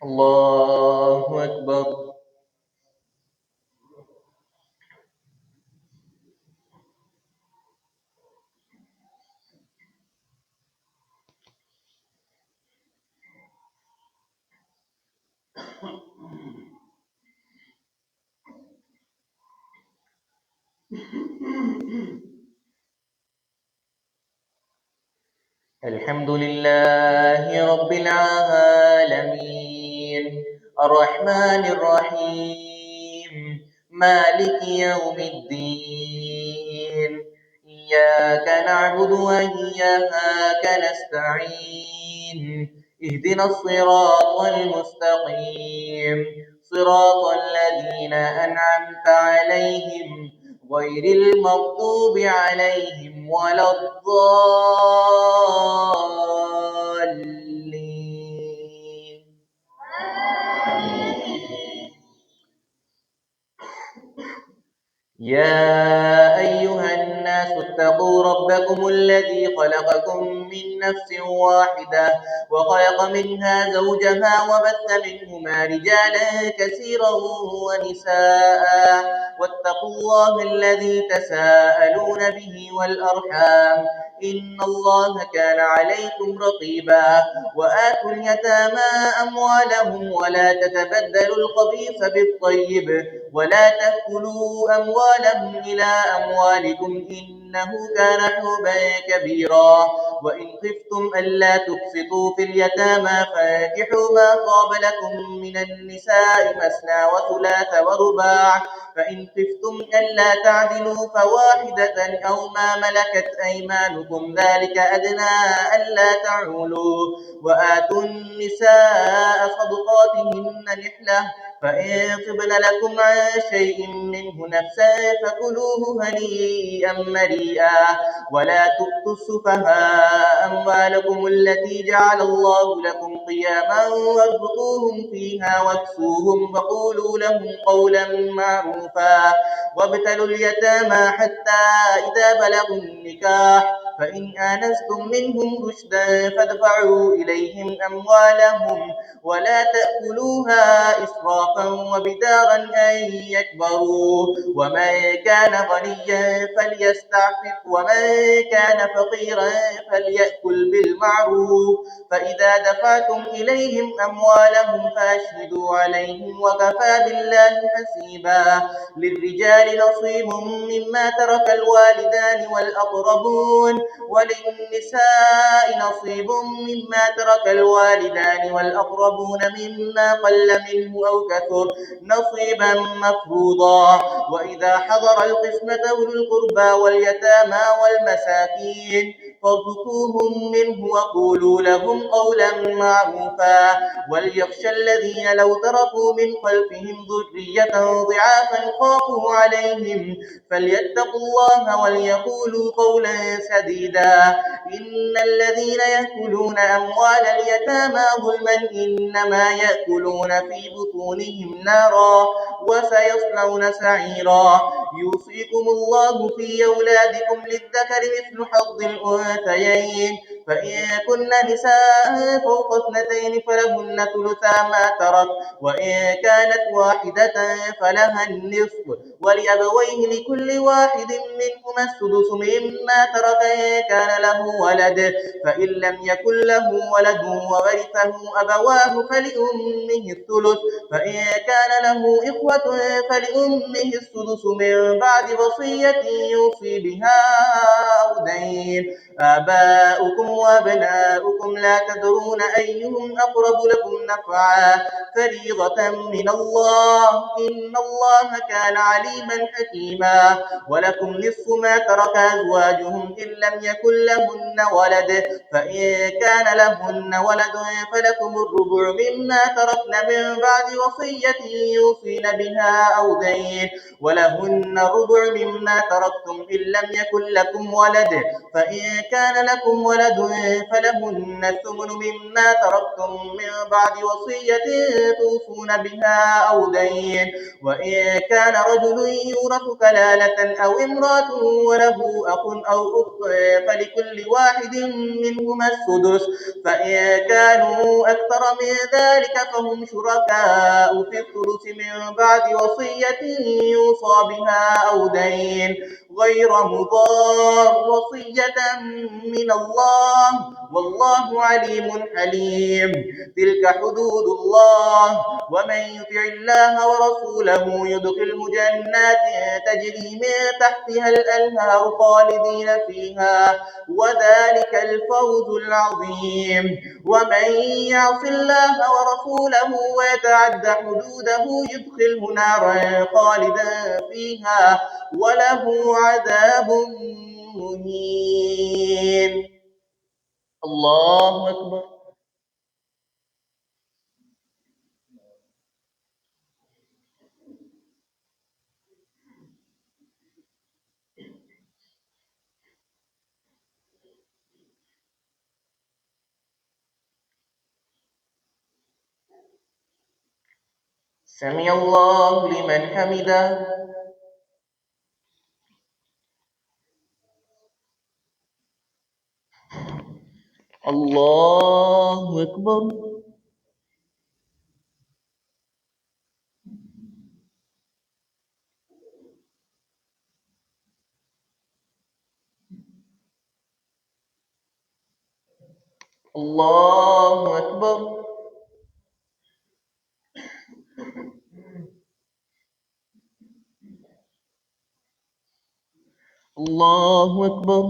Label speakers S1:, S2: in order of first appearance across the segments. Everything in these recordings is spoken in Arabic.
S1: الله أكبر. الحمد لله رب العالمين الرحمن الرحيم مالك يوم الدين إياك نعبد وإياك نستعين اهدنا الصراط المستقيم صراط الذين أنعمت عليهم غير المغضوب عليهم ولا الضالين. يا أيها الناس اتقوا ربكم الذي خلقكم من نفس واحدة وخلق منها زوجها وبث منهما رجالا كثيرا ونساء واتقوا الله الذي تساءلون به والأرحام إن الله كان عليكم رقيبا وآتوا اليتامى أموالهم ولا تتبدلوا الخبيث بالطيب ولا تأكلوا أموالهم إلى أموالكم إنه كان حوبا كبيرا وإن خفتم ألا تقسطوا في اليتامى فانكحوا ما طاب لكم من النساء مثنى وثلاث ورباع فإن خفتم ألا تعدلوا فواحدة أو ما ملكت أيمانكم ذلك أدنى ألا تعولوا وآتوا النساء صدقاتهن نحلة فإن طبن لكم عن شيء منه نفسا فكلوه هنيئا مريئا ولا تؤتوا السفهاء أموالكم التي جعل الله لكم قياما وارزقوهم فيها واكسوهم وقولوا لهم قولا معروفا وابتلوا اليتامى حتى إذا بلغوا النكاح فإن آنستم منهم رشدا فادفعوا إليهم أموالهم ولا تأكلوها إسرافا وبدارا أن يكبروا ومن كان غنيا فليستعفف ومن كان فقيرا فليأكل بالمعروف فإذا دفعتم إليهم أموالهم فأشهدوا عليهم وكفى بالله حسيبا للرجال نصيب مما ترك الوالدان والأقربون وللنساء نصيب مما ترك الوالدان والأقربون مما قل منه أو كثر نصيبا مفروضا وإذا حضر القسمة أولو القربى واليتامى والمساكين فارزقوهم منه وقولوا لهم قولا معروفا وليخشى الذين لو تركوا من خلفهم ذرية ضعافا خافوا عليهم فليتقوا الله وليقولوا قولا سديدا إن الذين يأكلون أموال اليتامى ظلما إنما يأكلون في بطونهم نارا وسيصلون سعيرا يوصيكم الله في أولادكم للذكر مثل حظ الأنثيين فإن كن نساء فوق اثنتين فلهن ثلثا ما ترك وإن كانت واحدة فلها النصف ولأبويه لكل واحد منهما السدس مما ترك إن كان له ولد فإن لم يكن له ولد وورثه أبواه فلأمه الثلث فإن كان له إخوة فلأمه السدس من بعد وصية يوصي بها أو دين آباؤكم وأبناؤكم لا تدرون أيهم أقرب لكم نفعا فريضة من الله إن الله كان عليما عليما حكيما. ولكم نصف ما ترك أزواجهم إن لم يكن لهن ولد، فإن كان لهن ولد فلكم الربع مما تركن من بعد وصية يوصين بها أو دين، ولهن الربع مما تركتم إن لم يكن لكم ولد، فإن كان لكم ولد فلهن الثمن مما تركتم من بعد وصية توصون بها أو دين. وإن كان رجل يورث كلالة أو امرأة وله أخ أو أخت فلكل واحد منهما السدس، فإن كانوا أكثر من ذلك فهم شركاء في الثلث من بعد وصية يوصى بها أو دين غير مضار، وصية من الله والله عليم حليم. تلك حدود الله، ومن يطع الله ورسوله يدخله جنات تجري من تحتها الأنهار خالدين فيها، وذلك الفوز العظيم. ومن يعص الله ورسوله ويتعد حدوده يدخله نارا خالدا فيها وله عذاب مهين. الله أكبر. سمع الله لمن حمده. الله أكبر. الله أكبر. الله أكبر.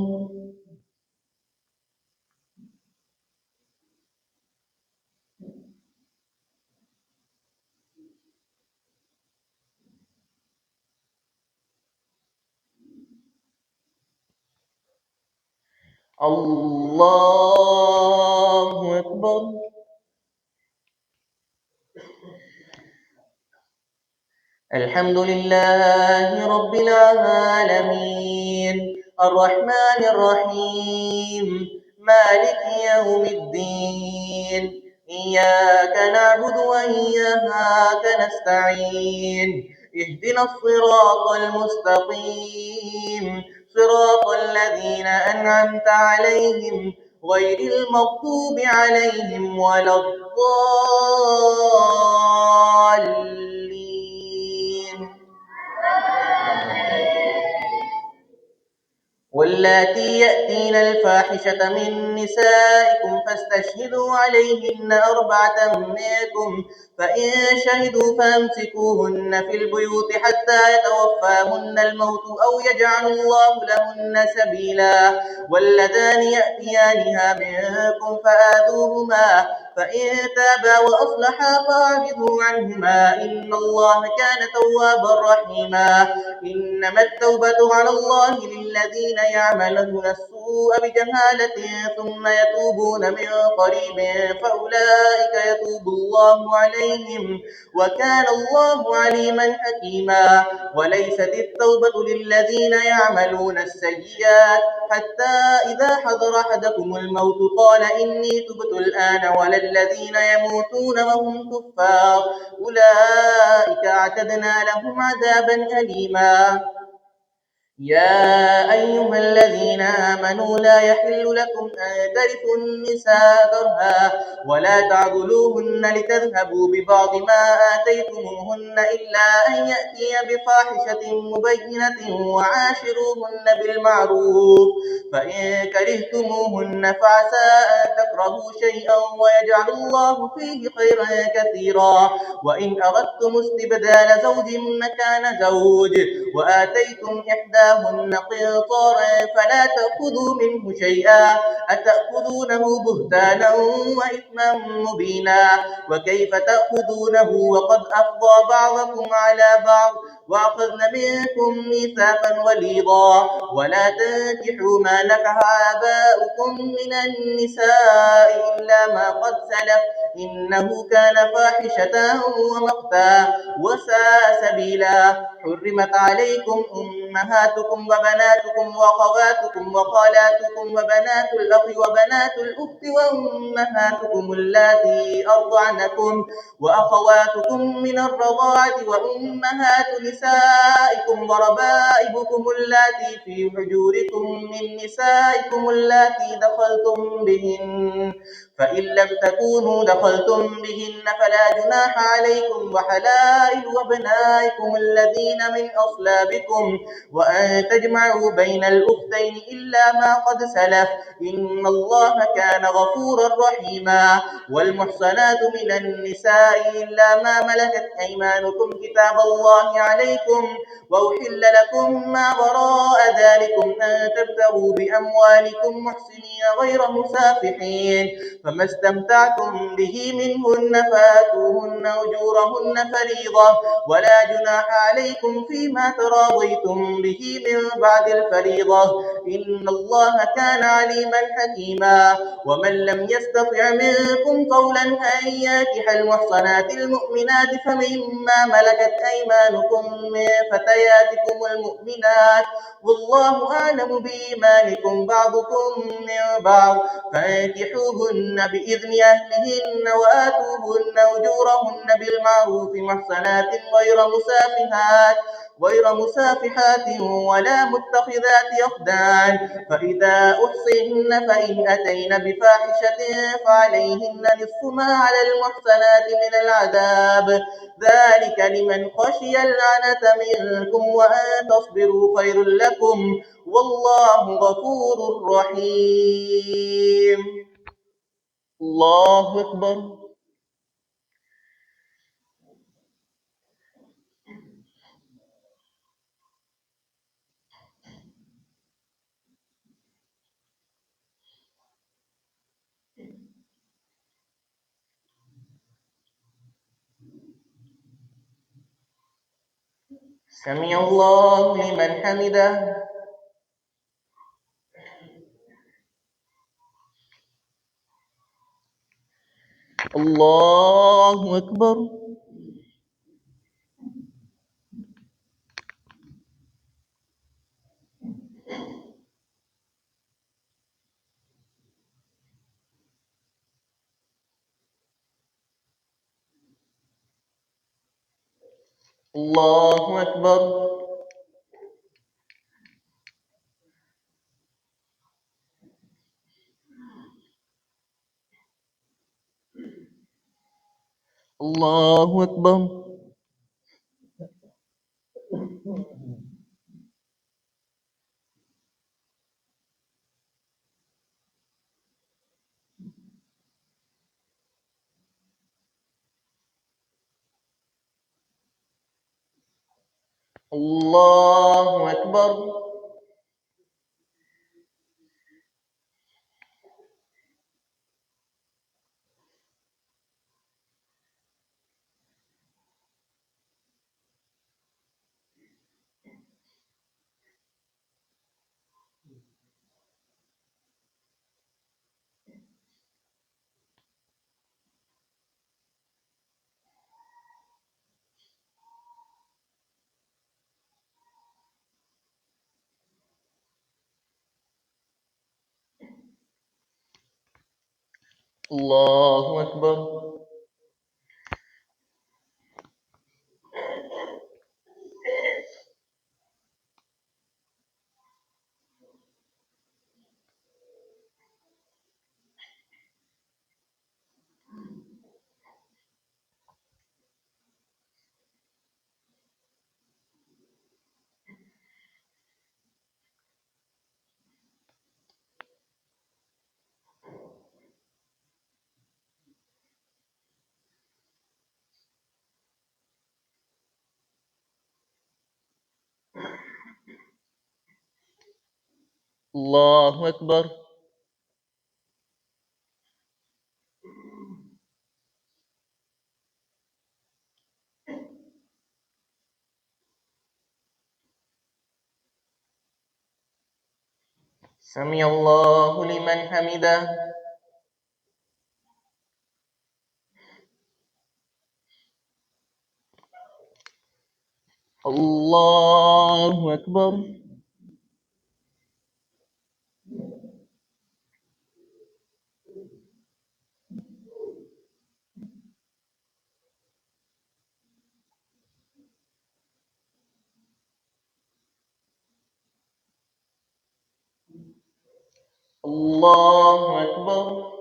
S1: الله أكبر. الحمد لله رب العالمين، الرحمن الرحيم، مالك يوم الدين، إياك نعبد وإياك نستعين، اهدنا الصراط المستقيم، صراط الذين أنعمت عليهم غير المغضوب عليهم ولا الضالين. واللاتي يأتين الفاحشة من نسائكم فاستشهدوا عليهن أربعة منكم، فإن شهدوا فأمسكوهن في البيوت حتى يتوفاهن الموت أو يجعل الله لهن سبيلا. واللذان يأتيانها منكم فآذوهما، فإن تابا وأصلحا فأعرضوا عنهما إن الله كان توابا رحيما. إنما التوبة على الله للذين يعملون السوء بجهالة ثم يتوبون من قريب فأولئك يتوب الله عليهم وكان الله عليما حكيما. وليست التوبة للذين يعملون السيئات حتى إذا حضر أحدكم الموت قال إني تبت الآن، ولا الذين يموتون وهم كفار أولئك أعتدنا لهم عذابا أليما. يا أيها الذين آمنوا لا يحل لكم أن ترثوا النساء كرها ولا تعضلوهن لتذهبوا ببعض ما آتيتموهن إلا أن يأتي بفاحشة مبينة وعاشروهن بالمعروف، فإن كرهتموهن فعسى أن تكرهوا شيئا ويجعل الله فيه خيرا كثيرا. وإن أردتم استبدال زوج مكان زوج وآتيتم إحدى أتاهن قنطارا فلا تأخذوا منه شيئا أتأخذونه بهتانا وإثما مبينا وكيف تأخذونه وقد أفضى بعضكم على بعض وأخذن منكم ميثاقا غليظا ولا تنكحوا ما نكح آباؤكم من النساء إلا ما قد سلف إنه كان فاحشة ومقتا وساء سبيلا حرمت عليكم أمهاتكم وبناتكم وأخواتكم وخالاتكم وبنات الأخ وبنات الأخت وأمهاتكم اللاتي أرضعنكم وأخواتكم من الرضاعة وأمهات نسائكم وربائبكم اللاتي في حجوركم من نسائكم اللاتي دخلتم بهن فإن لم تكونوا دخلتم بهن فلا جناح عليكم وحلائل أبنائكم الذين من أصلابكم وأن تجمعوا بين الأختين إلا ما قد سلف إن الله كان غفورا رحيما والمحصنات من النساء إلا ما ملكت أيمانكم كتاب الله عليكم وأحل لكم ما وراء ذلكم أن تبتغوا بأموالكم محسنين غير مسافحين فما استمتعتم به منهن فآتوهن أجورهن فريضة ولا جناح عليكم فيما تراضيتم به من بعد الفريضة إن الله كان عليما حكيما ومن لم يستطع منكم قولا أن ينكح المحصنات المؤمنات فمما ملكت أيمانكم من فتياتكم المؤمنات والله أعلم بإيمانكم بعضكم من بعض فانكحوهن بإذن أهلهن وآتوهن أجورهن بالمعروف محصنات غير مسافحات ولا متخذات أخدان فإذا أحصن فإن أتين بفاحشة فعليهن نصف ما على المحصنات من العذاب ذلك لمن خشي العنة منكم وأن تصبروا خير لكم والله غفور رحيم الله أكبر سمع الله لمن حمده الله أكبر الله أكبر الله أكبر الله أكبر الله أكبر الله أكبر. سمع الله لمن حمده. الله أكبر. الله أكبر.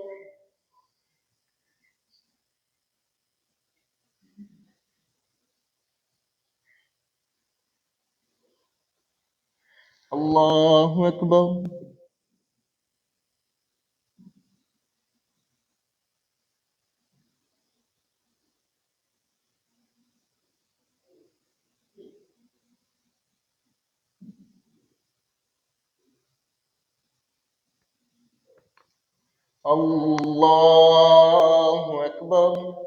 S1: الله أكبر. الله أكبر.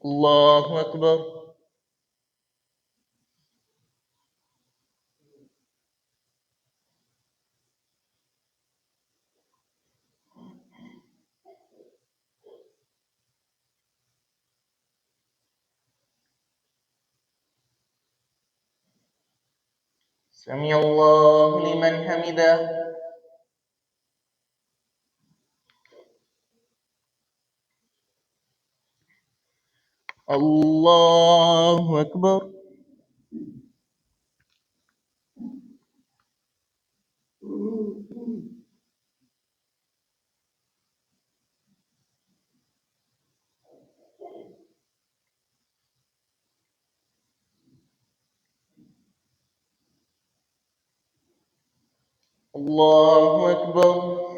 S1: الله أكبر. سمع الله لمن حمده. الله أكبر. الله أكبر.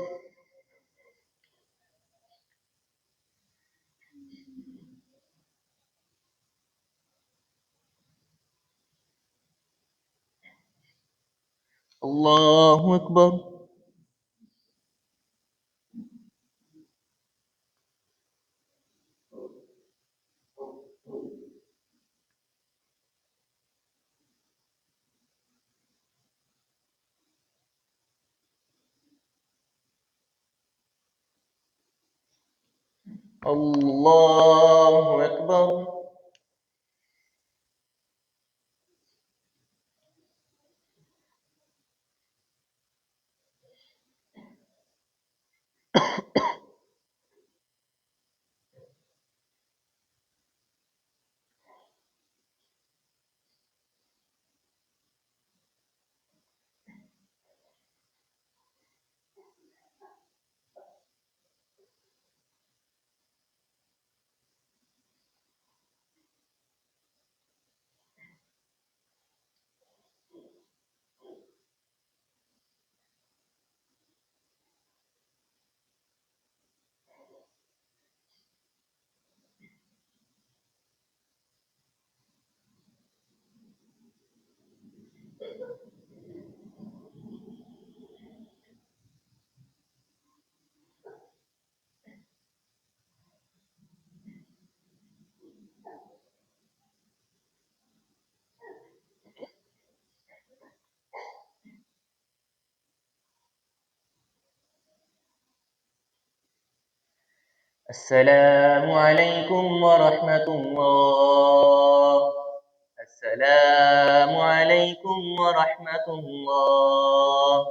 S1: الله أكبر. الله أكبر. السلام عليكم ورحمة الله. السلام عليكم ورحمة الله.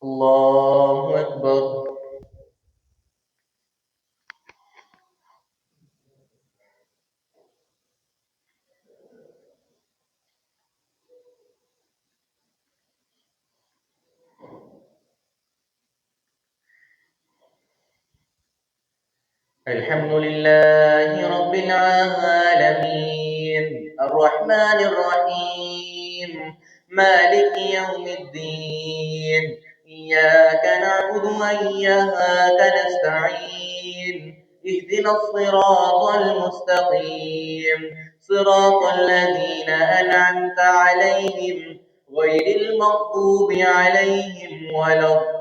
S1: الله أكبر. الحمد لله رب العالمين الرحمن الرحيم مالك يوم الدين إياك نعبد وإياك نستعين اهدنا الصراط المستقيم صراط الذين أنعمت عليهم غير المغضوب عليهم ولا الضالين.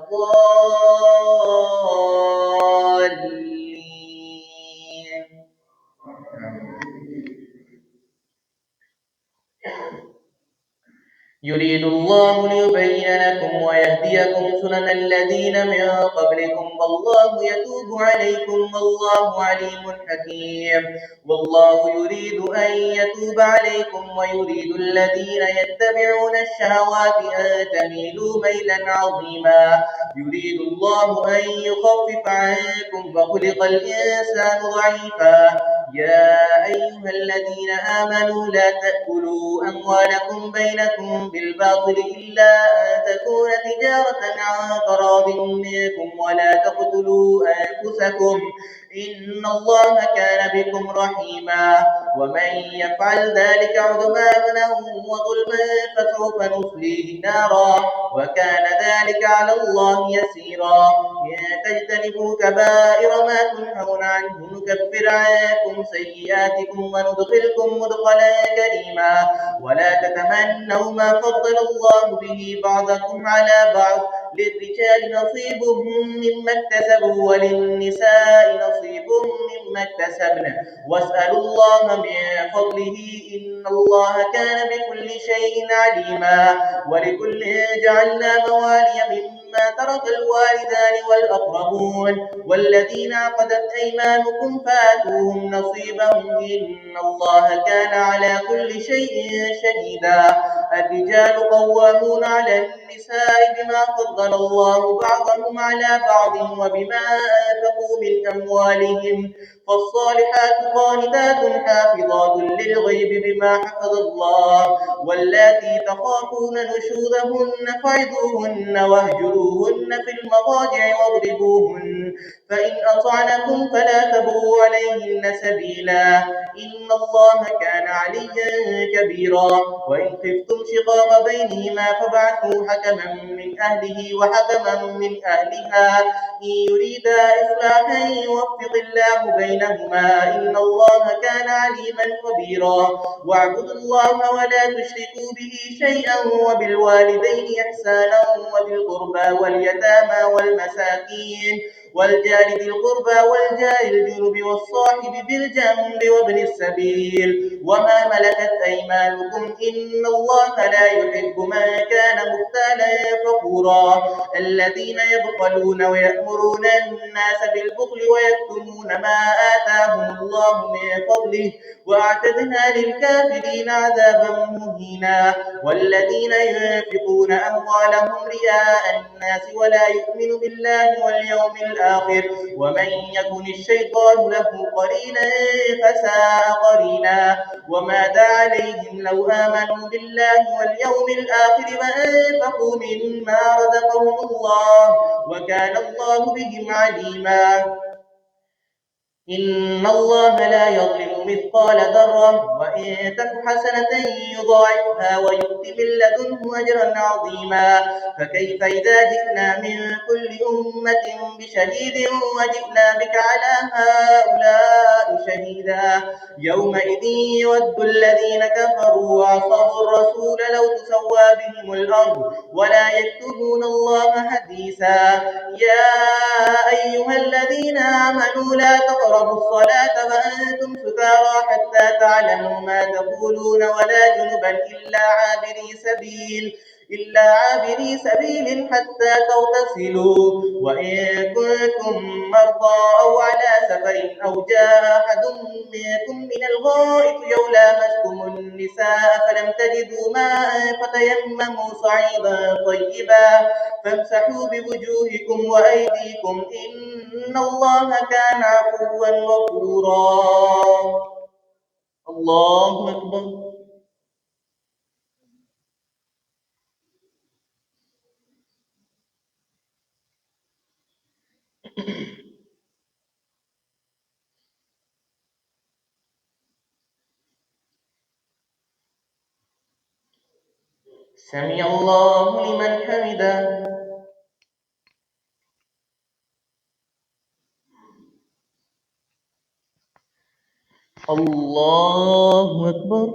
S1: يريد الله ليبين لكم ويهديكم سنن الذين من قبلكم والله يتوب عليكم والله عليم حكيم. والله يريد أن يتوب عليكم ويريد الذين يتبعون الشهوات أن تميلوا ميلا عظيما. يريد الله أن يخفف عنكم وخلق الإنسان ضعيفا. يا أيها الذين آمنوا لا تأكلوا أموالكم بينكم بالباطل إلا أن تكون تجارة عن تراض منكم ولا تقتلوا أنفسكم إن الله كان بكم رحيما. ومن يفعل ذلك عدوانا وظلما فسوف نصليه نارا وكان ذلك على الله يسيرا. إن تجتنبوا كبائر ما تنهون عنه نكفر عنكم سيئاتكم وندخلكم مدخلا كريما. ولا تتمنوا ما فضل الله به بعضكم على بعض للرجال نصيب مما اكتسبوا وللنساء نصيب مما اكتسبن واسألوا الله من فضله إن الله كان بكل شيء عليما. ولكل جعلنا موالي مما ترك الوالدان والأقربون والذين عقدت أيمانكم فآتوهم نصيبهم إن الله كان على كل شيء شهيدا. الرجال قوامون على النساء بما فضل الله بعضهم على بعض وبما أنفقوا من أموالهم فالصالحات قانتات حافظات للغيب بما حفظ الله. واللاتي تخافون نشوزهن فعظوهن واهجروهن في المضاجع واضربوهن فإن أطعنكم فلا تبغوا عليهن سبيلا إن الله كان عليا كبيرا. وإن خفتم شقاق بينهما فابعثوا حكما من أهله وحكما من أهلها إن يريدا إصلاحا يوفق الله بينهما إن الله كان عليما خبيرا. واعبدوا الله ولا تشركوا به شيئا وبالوالدين إحسانا وذي القربى واليتامى والمساكين والجار ذي القربى والجار الجنب والصاحب بالجنب وابن السبيل وما ملكت أيمانكم إن الله لا يحب من كان مختالا فخورا. الذين يبخلون ويأمرون الناس بالبخل ويكتمون ما آتاهم الله من فضله وأعتدنا للكافرين عذابا مهينا. والذين ينفقون أموالهم رئاء الناس ولا يؤمن بالله واليوم الآخر ومن يكن الشيطان له قرينا فساء قرينا. وماذا عليهم لو آمنوا بالله واليوم الآخر وأنفقوا مما رزقهم الله وكان الله بهم عليما. إن الله لا يظلم مثقال ذرة وإن تك حسنة يضاعفها ويؤت من لدنه أجرا عظيما. فكيف إذا جئنا من كل أمة بشهيد وجئنا بك على هؤلاء شهيدا يومئذ يود الذين كفروا وعصوا الرسول لو تسوى بهم الأرض ولا يكتبون الله حديثا. يا أيها الذين آمنوا لا تقربوا الصلاة وأنتم سكارى حتى تعلموا ما تقولون ولا جنبا إلا عابري سبيل حتى تغتسلوا وإن كنتم مرضى أو على سفر أو جاء أحد منكم من الغائط أو لامستم النساء فلم تجدوا ماء فتيمموا صعيدا طيبا فامسحوا بوجوهكم وأيديكم إن الله كان عفوا غفورا. الله أكبر. سمع الله لمن حمده. الله أكبر.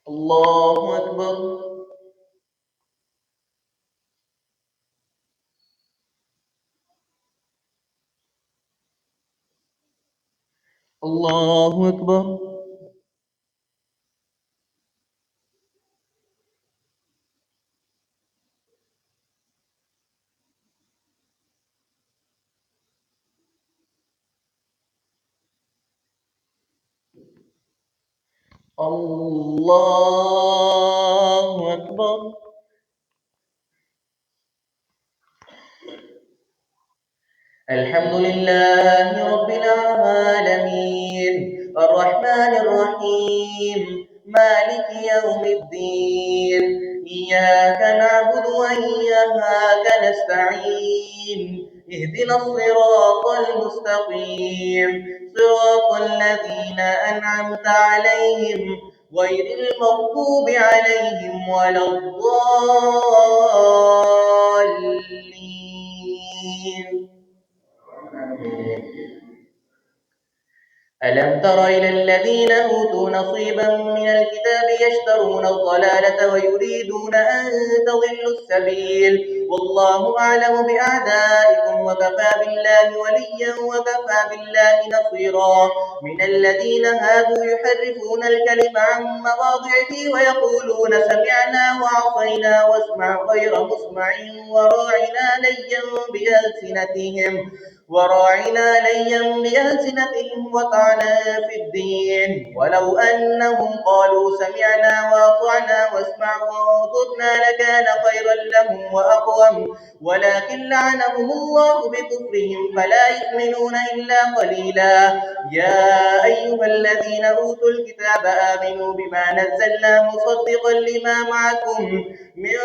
S1: الله أكبر. الله أكبر. الله أكبر. الحمد لله رب العالمين الرحمن الرحيم مالك يوم الدين إياك نعبد وإياك نستعين اهدنا الصراط المستقيم صراط الذين أنعمت عليهم غير المغضوب عليهم ولا الضالين. ألم تر إلى الذين أوتوا نصيبا من الكتاب يشترون الضلالة ويريدون أن تضلوا السبيل والله أعلم بأعدائكم وكفى بالله وليا وكفى بالله نصيرا من الذين هادوا يحرفون الكلم عن مواضعه ويقولون سمعنا وعصينا واسمع غير مسمع وراعنا ليا بألسنتهم وطعنا في الدين ولو أنهم قالوا سمعنا وأطعنا واسمع وانظرنا لكان خيرا لهم وأقوم ولكن لعنهم الله بكفرهم فلا يؤمنون إلا قليلا. يا أيها الذين أوتوا الكتاب آمنوا بما نزلنا مصدقا لما معكم من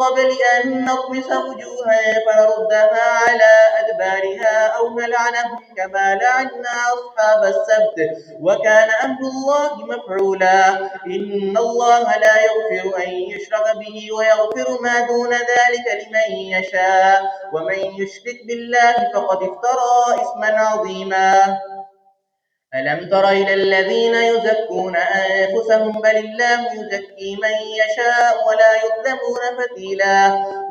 S1: قبل أن نطمس وجوها فنردها على أدبارها أو نلعنهم كما لعنا أصحاب السبت وكان أمر الله مفعولا. إن الله لا يغفر أن يشرك به ويغفر ما دون ذلك لمن يشاء ومن يشرك بالله فقد افترى إثما عظيما. ألم تر إلى الذين يزكون أنفسهم بل الله يزكي من يشاء ولا يظلمون فتيلا.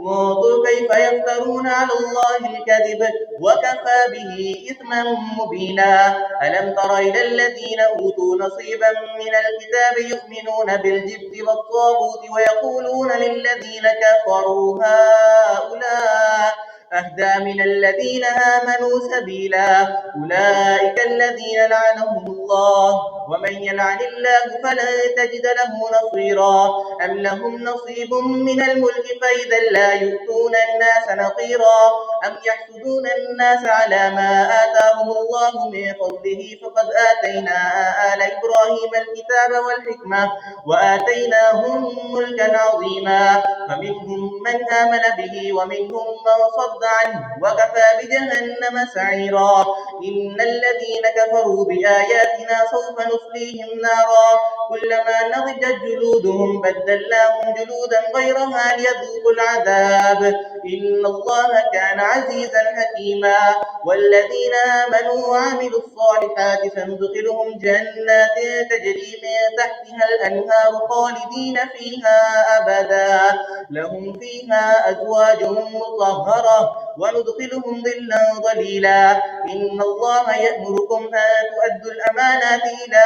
S1: انظر كيف يفترون على الله الكذب وكفى به إثما مبينا. ألم تر إلى الذين أوتوا نصيبا من الكتاب يؤمنون بالجبت والطاغوت ويقولون للذين كفروا هؤلاء أهدى من الذين آمنوا سبيلا. أولئك الذين لعنهم الله ومن يلعن الله فلن تجد له نصيرا. أم لهم نصيب من الملك فإذا لا يؤتون الناس نقيرا. أم يحسدون الناس على ما آتاهم الله من فضله فقد آتينا آل إبراهيم الكتاب والحكمة وآتيناهم ملكا عظيما فمنهم من آمن به ومنهم من صد عنه وكفى بجهنم سعيرا. إن الذين كفروا بآياتنا سوف نصليهم نارا كلما نضجت جلودهم بدلناهم جلودا غيرها ليذوقوا العذاب إن الله كان عزيزا حكيما. والذين آمنوا وعملوا الصالحات سندخلهم جنات تجري من تحتها الأنهار خالدين فيها أبدا لهم فيها أزواج مطهرة وندخلهم ظلا ظليلا. إن الله يأمركم أن تؤدوا الأمانات إلى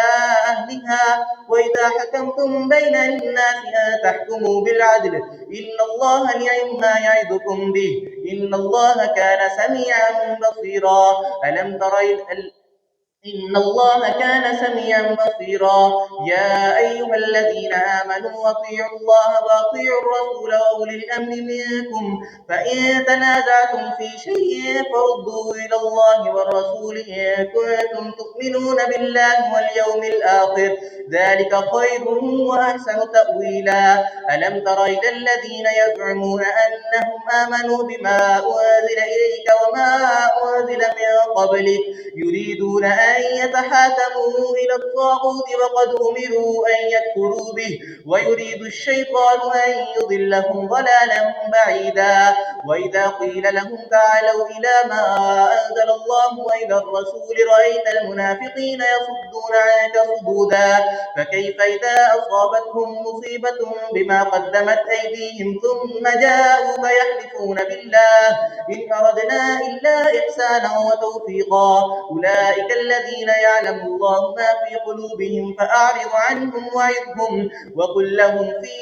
S1: أهلها وإذا حكمتم بين الناس أن تحكموا بالعدل إن الله نعم ما يعظكم به إن الله كان سميعا بصيرا. ألم تر إن الله كان سميعا بصيرا. يا أيها الذين آمنوا أطيعوا الله وأطيعوا الرسول وأولي الأمر منكم فإن تنازعتم في شيء فردوه إلى الله والرسول إن كنتم تؤمنون بالله واليوم الآخر ذلك خير وأحسن تأويلا. ألم تر إلى الذين يزعمون أنهم آمنوا بما أنزل إليك وما أنزل من قبلك يريدون أن يتحاكموا إلى الطاغوت وقد أمروا أن يكفروا به ويريد الشيطان أن يضلهم ضلالا بعيدا وإذا قيل لهم تعالوا إلى ما أنزل الله وإلى الرسول رأيت المنافقين يصدون عنك صدودا فكيف إذا أصابتهم مصيبة بما قدمت أيديهم ثم جاءوك يحلفون بالله إن أردنا إلا إحسانا وتوفيقا أولئك الذين يعلم الله ما في قلوبهم فأعرض عنهم وعظهم وقل لهم في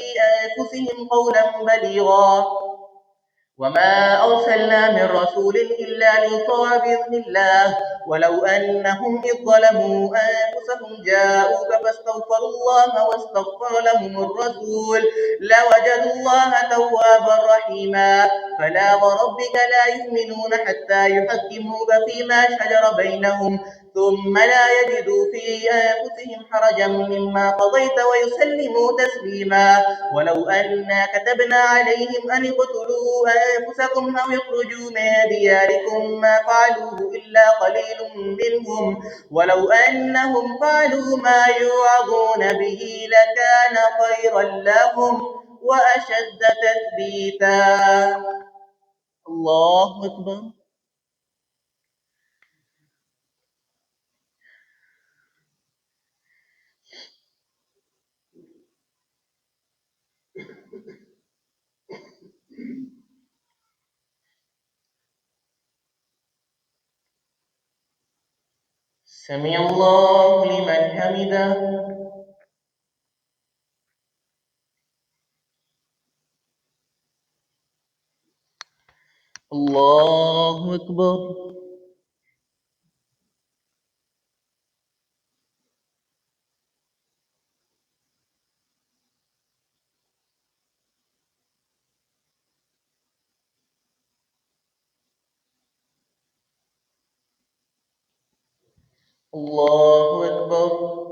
S1: أنفسهم قولا بليغا وما أرسلنا من رسول إلا ليطاع بإذن الله ولو أنهم إذ ظلموا أنفسهم جاءوك فاستغفروا الله واستغفر لهم الرسول لوجدوا الله توابا رحيما فلا وربك لا يؤمنون حتى يحكموك فيما شجر بينهم ثم لا يجدوا في أنفسهم حرجا مما قضيت ويسلموا تسليما ولو أنا كتبنا عليهم أن اقتلوا أنفسكم أو اخرجوا من دياركم ما فعلوه إلا قليل منهم ولو أنهم فعلوا ما يوعظون به لكان خيرا لهم وأشد تثبيتا الله أكبر سمع الله لمن حمده الله أكبر الله أكبر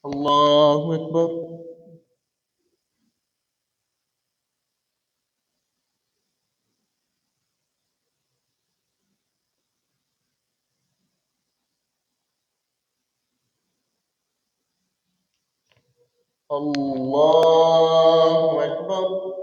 S1: الله أكبر الله أكبر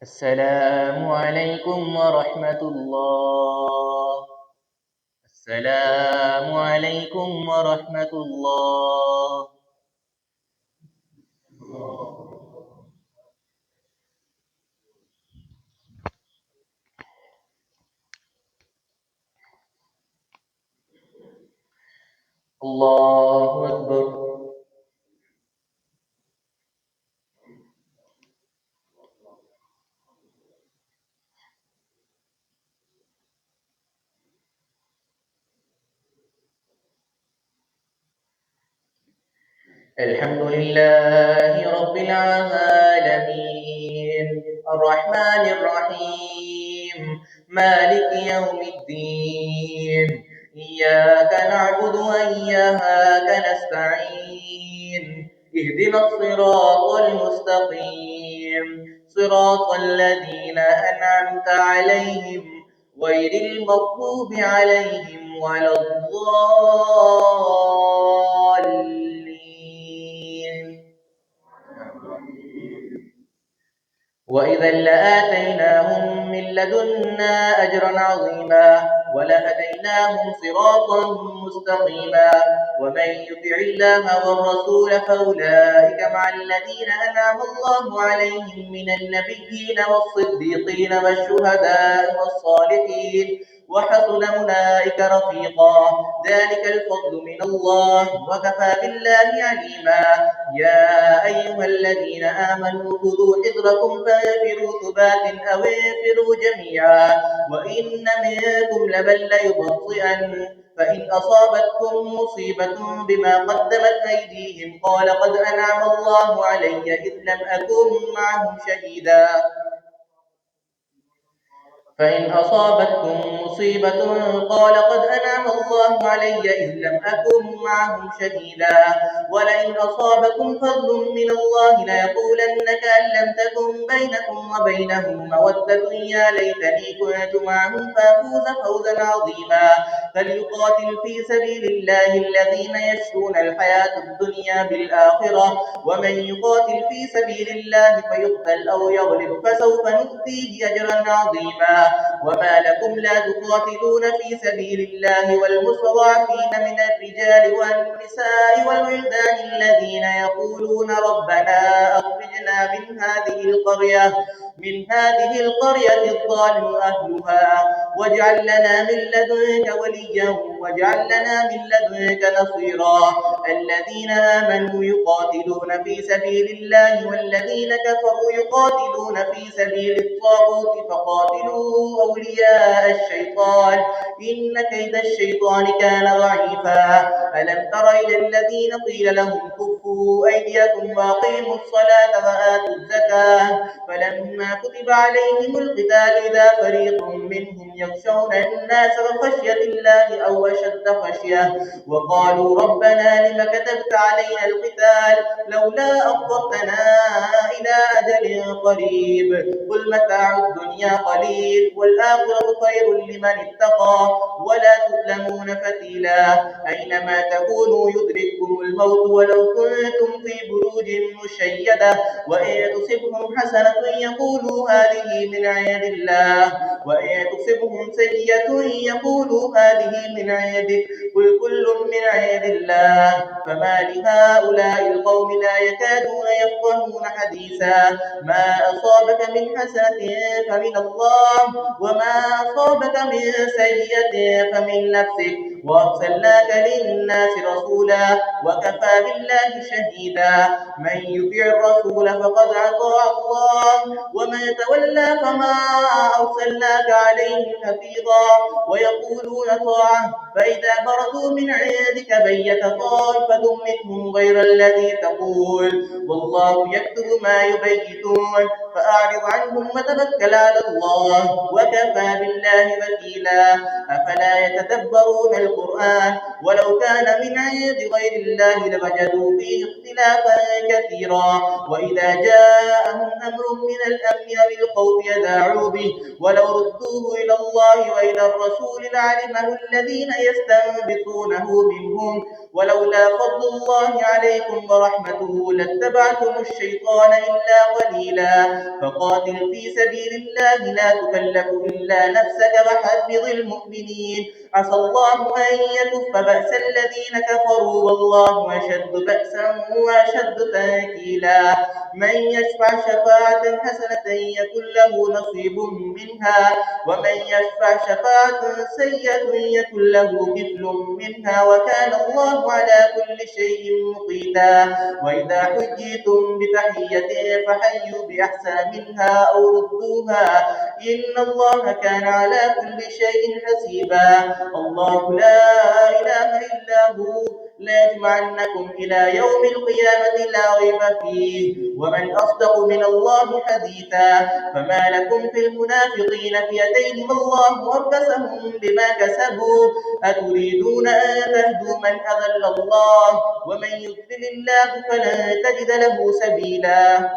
S1: السلام عليكم ورحمة الله السلام عليكم ورحمة الله الله أكبر الحمد لله رب العالمين الرحمن الرحيم مالك يوم الدين إياك نعبد وإياك نستعين اهدنا الصراط المستقيم صراط الذين أنعمت عليهم غير المغضوب عليهم ولا الضالين. وإذا لآتيناهم من لدنا أجرا عظيما ولهديناهم صراطا مستقيما. ومن يطع الله والرسول فأولئك مع الذين أنعم الله عليهم من النبيين والصديقين والشهداء والصالحين وحسن أولئك رفيقا. ذلك الفضل من الله وكفى بالله عليما. يا أيها الذين آمنوا خذوا حذركم فانفروا ثبات أو انفروا جميعا. وإن منكم لمن ليبطئن فإن أصابتكم مصيبة بما قدمت أيديهم قال قد أنعم الله علي إذ لم أكن معهم شهيدا. فإن أصابتكم مصيبة قال قد أنعم الله علي إذ لم أكن معهم شهيدا. ولئن أصابكم فضل من الله ليقولن كأن لم تكن بينكم وبينه مودة يا ليتني كنت معهم فأفوز فوزا عظيما. فليقاتل في سبيل الله الذين يشرون الحياة الدنيا بالآخرة ومن يقاتل في سبيل الله فيقتل أو يغلب فسوف نؤتيه أجرا عظيما. وما لكم لا تقاتلون في سبيل الله والمستضعفين من الرجال والنساء والولدان الذين يقولون ربنا أخرجنا من هذه القرية الظالم أهلها واجعل لنا من لدنك وليا واجعل لنا من لدنك نصيرا. الذين آمنوا يقاتلون في سبيل الله والذين كفروا يقاتلون في سبيل الطاغوت فقاتلوا أولياء الشيطان إن كيد الشيطان كان ضعيفا. ألم تر إلى الذين قيل لهم كفوا أيديكم وأقيموا الصلاة وآتوا الزكاة فلما كتب عليهم القتال إذا فريق منهم يخشون الناس وخشية الله أو أشد خشية وقالوا ربنا لم كتبت علينا القتال لولا أخرتنا إلى أجل قريب قل متاع الدنيا قليل والآخرة خير لمن اتقى ولا تظلمون فتيلا. أينما تكونوا يدرككم الموت ولو كنتم في بروج مشيدة وإن تصبهم حسنة يقولوا هذه من عند الله وإن تصبهم سيئة يقولوا هذه من عندك قل كل من عند الله. فما لهؤلاء القوم لا يكادون يفقهون حديثا. ما أصابك من حسنة فمن الله وما أصابك من سيئة فمن نفسك وأرسلناك للناس رسولا وكفى بالله شهيدا. من يطع الرسول فقد أطاع الله ومن تولى فما أرسلناك عليهم حفيظا. ويقولون طاعة فإذا برزوا من عندك بيت طائفة منهم غير الذي تقول والله يكتب ما يبيتون فأعرض عنهم وتوكل على الله وكفى بالله وكيلا. أفلا يتدبرون القرآن ولو كان من عند غير الله لوجدوا فيه اختلافا كثيرا. وإذا جاءهم أمر من الأمن أو الخوف يذاعوا به ولو ردوه إلى الله وإلى الرسول لعلمه الذين يستنبطونه منهم ولولا فضل الله عليكم ورحمته لاتبعتم الشيطان إلا قليلا. فقاتل في سبيل الله لا تكلف إلا نفسك وحرض المؤمنين عسى الله أن يكف بأس الذين كفروا والله أشد بأسا وأشد تنكيلا. من يشفع شفاعة حسنة يكن له نصيب منها ومن يشفع شفاعة سيئة يكن له كفل منها وكان الله على كل شيء مقيتا. وإذا حييتم بتحية فحيوا بأحسن منها أو ردوها إن الله كان على كل شيء حسيبا. الله لا إله إلا هو ليجمعنكم إلى يوم القيامة لا ريب فيه ومن أصدق من الله حديثا. فما لكم في المنافقين فئتين والله أركسهم بما كسبوا أتريدون أن تهدوا من أضل الله ومن يضلل الله فلن تجد له سبيلا.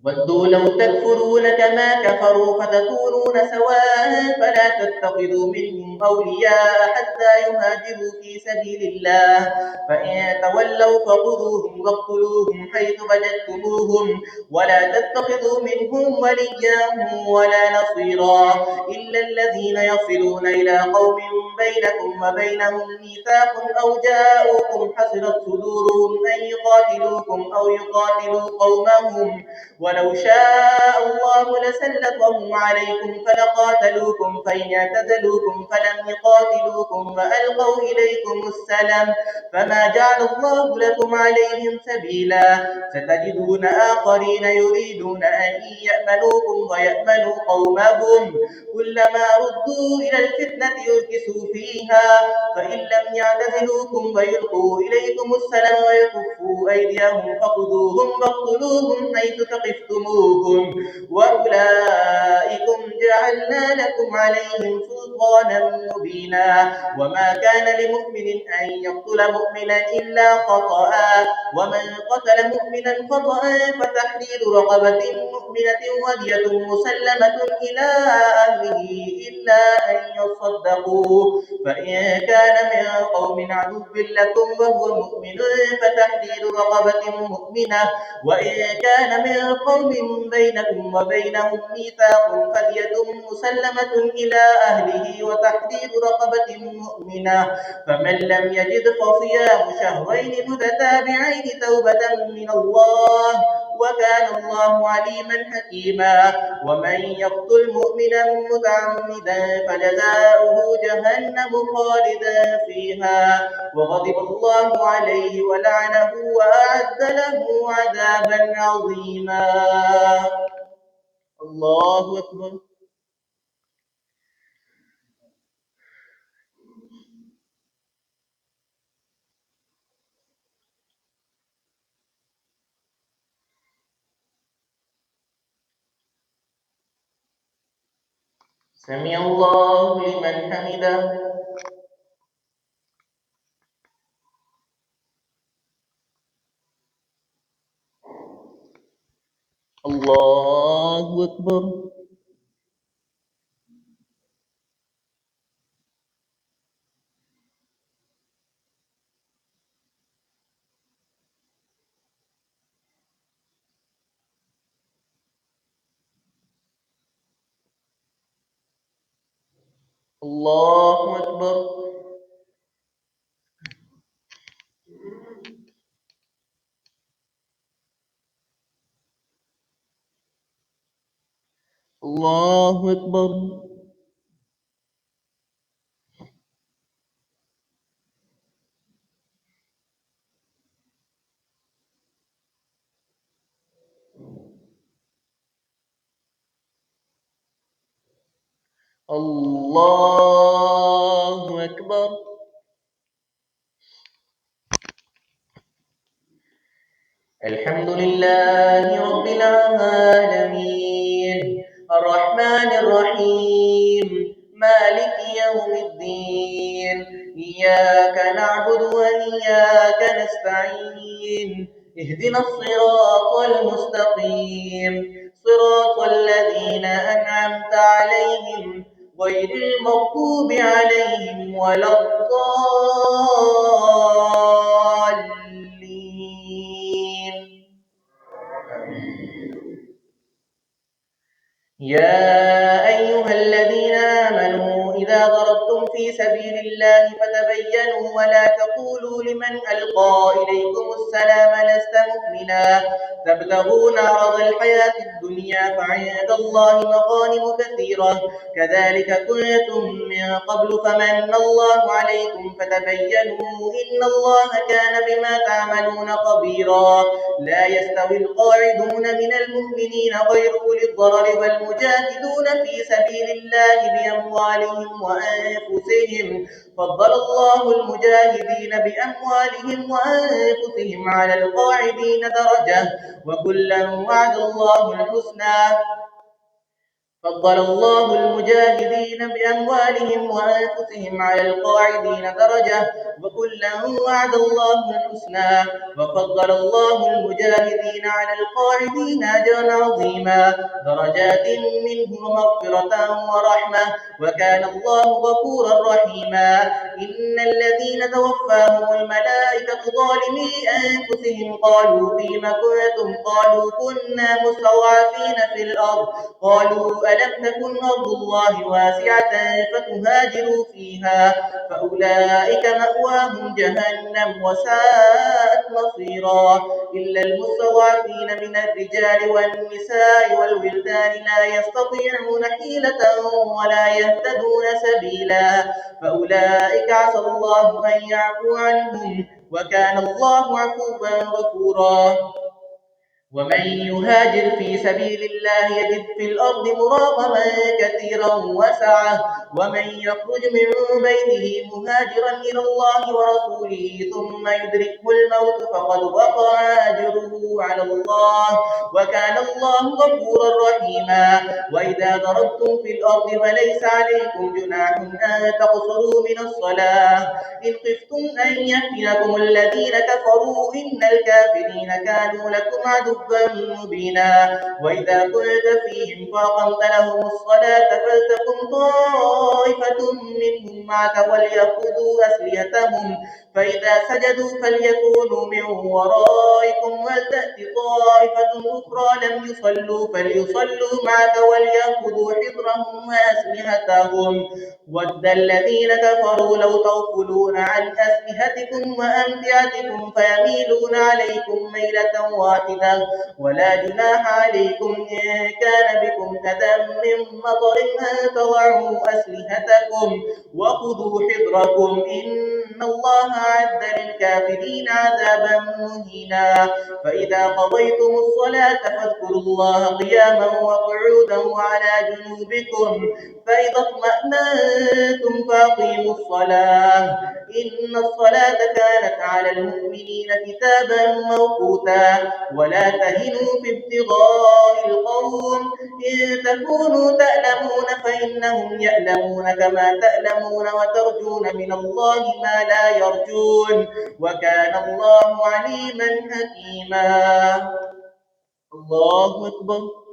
S1: ودوا لو تكفرون كما كفروا فتكونون سواء فلا تتخذوا منهم أولياء حتى يهاجروا في سبيل الله فإن تولوا فخذوهم واقتلوهم حيث وجدتموهم ولا تتخذوا منهم وليا ولا نصيرا إلا الذين يصلون إلى قوم بينكم وبينهم ميثاق أو جاءوكم حصرت صدورهم أن يقاتلوكم أو يقاتلوا قومهم ولو شاء الله لسلطهم عليكم فلقاتلوكم فإن اعتزلوكم فلم يقاتلوكم وألقوا إليكم السلام فما جعل الله لكم عليهم سبيلا ستجدون آخرين يريدون أن يأمنوكم ويأمنوا قومهم كلما ردوا إلى الفتنة يركسوا فيها فإن لم يعتزلوكم ويلقوا إليكم السلام ويكفوا أيديهم فخذوهم واقتلوهم حيث ثقفتموهم وأولئكم جعلنا لكم عليهم سلطانا مبينا وما كان لمؤمن أن يقتل مؤمنا إلا خطأ ومن قتل مؤمنا خطأ فتحرير رقبة مؤمنة ودية مسلمة إلى أهله إلا أن يصدقوا فإن كان من قوم عدو لكم وهو مؤمن فتحرير رقبة مؤمنة وإن كان من قوم بينكم وبينهم ميثاق فدية مسلمة إلى أهله وتحرير رقبة مؤمنة فمن لم يجد فصيام شهرين متتابعين توبة من الله وكان الله عليما حكيما ومن يقتل مؤمنا متعمدا فجزاؤه جهنم خالدا فيها وغضب الله عليه ولعنه وأعد له عذابا عظيما الله أكبر سمع الله لمن حمده الله أكبر الله أكبر الله أكبر الله أكبر الحمد لله رب العالمين الرحمن الرحيم مالك يوم الدين إياك نعبد وإياك نستعين اهدنا الصراط المستقيم صراط الذين أنعمت عليهم غير المغضوب عليهم ولا الضالين يا أيها الذين آمنوا إذا ضربتم في سبيل الله فتبينوا ولا تقولوا لمن ألقى إليكم السلام لست مؤمنا تبتغون عرض الحياة الدنيا فعند الله مغانم كثيرة كذلك كنتم من قبل فمن الله عليكم فتبينوا إن الله كان بما تعملون خبيرا لا يستوي القاعدون من المؤمنين غير أولي الضرر والمجاهدون في سبيل الله بأموالهم وأنفسهم فضل الله المجاهدين بأموالهم وأنفسهم على القاعدين درجة وكلا وعد الله الحسنى فضل الله المجاهدين بأموالهم وأنفسهم على القاعدين درجة وكلا وعد الله الحسنى وفضل الله المجاهدين على القاعدين أجرا عظيما درجات منه ومغفرة ورحمة وكان الله غفورا رحيما إن الذين توفاهم الملائكة ظالمي أنفسهم قالوا فيم كنتم قالوا كنا مستضعفين في الأرض قالوا ألم تكن أرض الله واسعة فتهاجروا فيها فأولئك مأواهم جهنم وساءت مصيرا إلا المستضعفين من الرجال والنساء والولدان لا يستطيعون حيلة ولا يهتدون سبيلا فأولئك عسى الله أن يعفو عنهم وكان الله عفوا غفورا ومن يهاجر في سبيل الله يجد في الأرض مراغما كثيرا وسعة ومن يخرج من بيته مهاجرا إلى الله ورسوله ثم يدركه الموت فقد وقع أجره على الله وكان الله غفورا رحيما وإذا ضربتم في الأرض فليس عليكم جناح أن تقصروا من الصلاة إن خفتم أن يفتنكم الذين كفروا إن الكافرين كانوا لكم عدوا مبينا وإذا كنت فيهم فأقمت لهم الصلاة فلتقم طائفة منهم معك وليأخذوا أسلحتهم فإذا سجدوا فليكونوا من ورائكم ولتأت طائفة أخرى لم يصلوا فليصلوا معك وليأخذوا حذرهم وأسلحتهم ود الذين كفروا لو تغفلون عن أسلحتكم وأمتعتكم فيميلون عليكم ميلة واحدة ولا جناح عليكم إن كان بكم أذى من مطر أن تضعوا أسلحتكم وخذوا حذركم إن الله أعد للكافرين عذابا مهينا فإذا قضيتم الصلاة فاذكروا الله قياما وقعودا وعلى جنوبكم فإذا اطمأننتم فأقيموا الصلاة إن الصلاة كانت على المؤمنين كتابا موقوتا ولا تهنوا في ابتغاء القوم إن تكونوا تألمون فإنهم يألمون كما تألمون وترجون من الله ما لا يرجون وكان الله عليما حكيما الله أكبر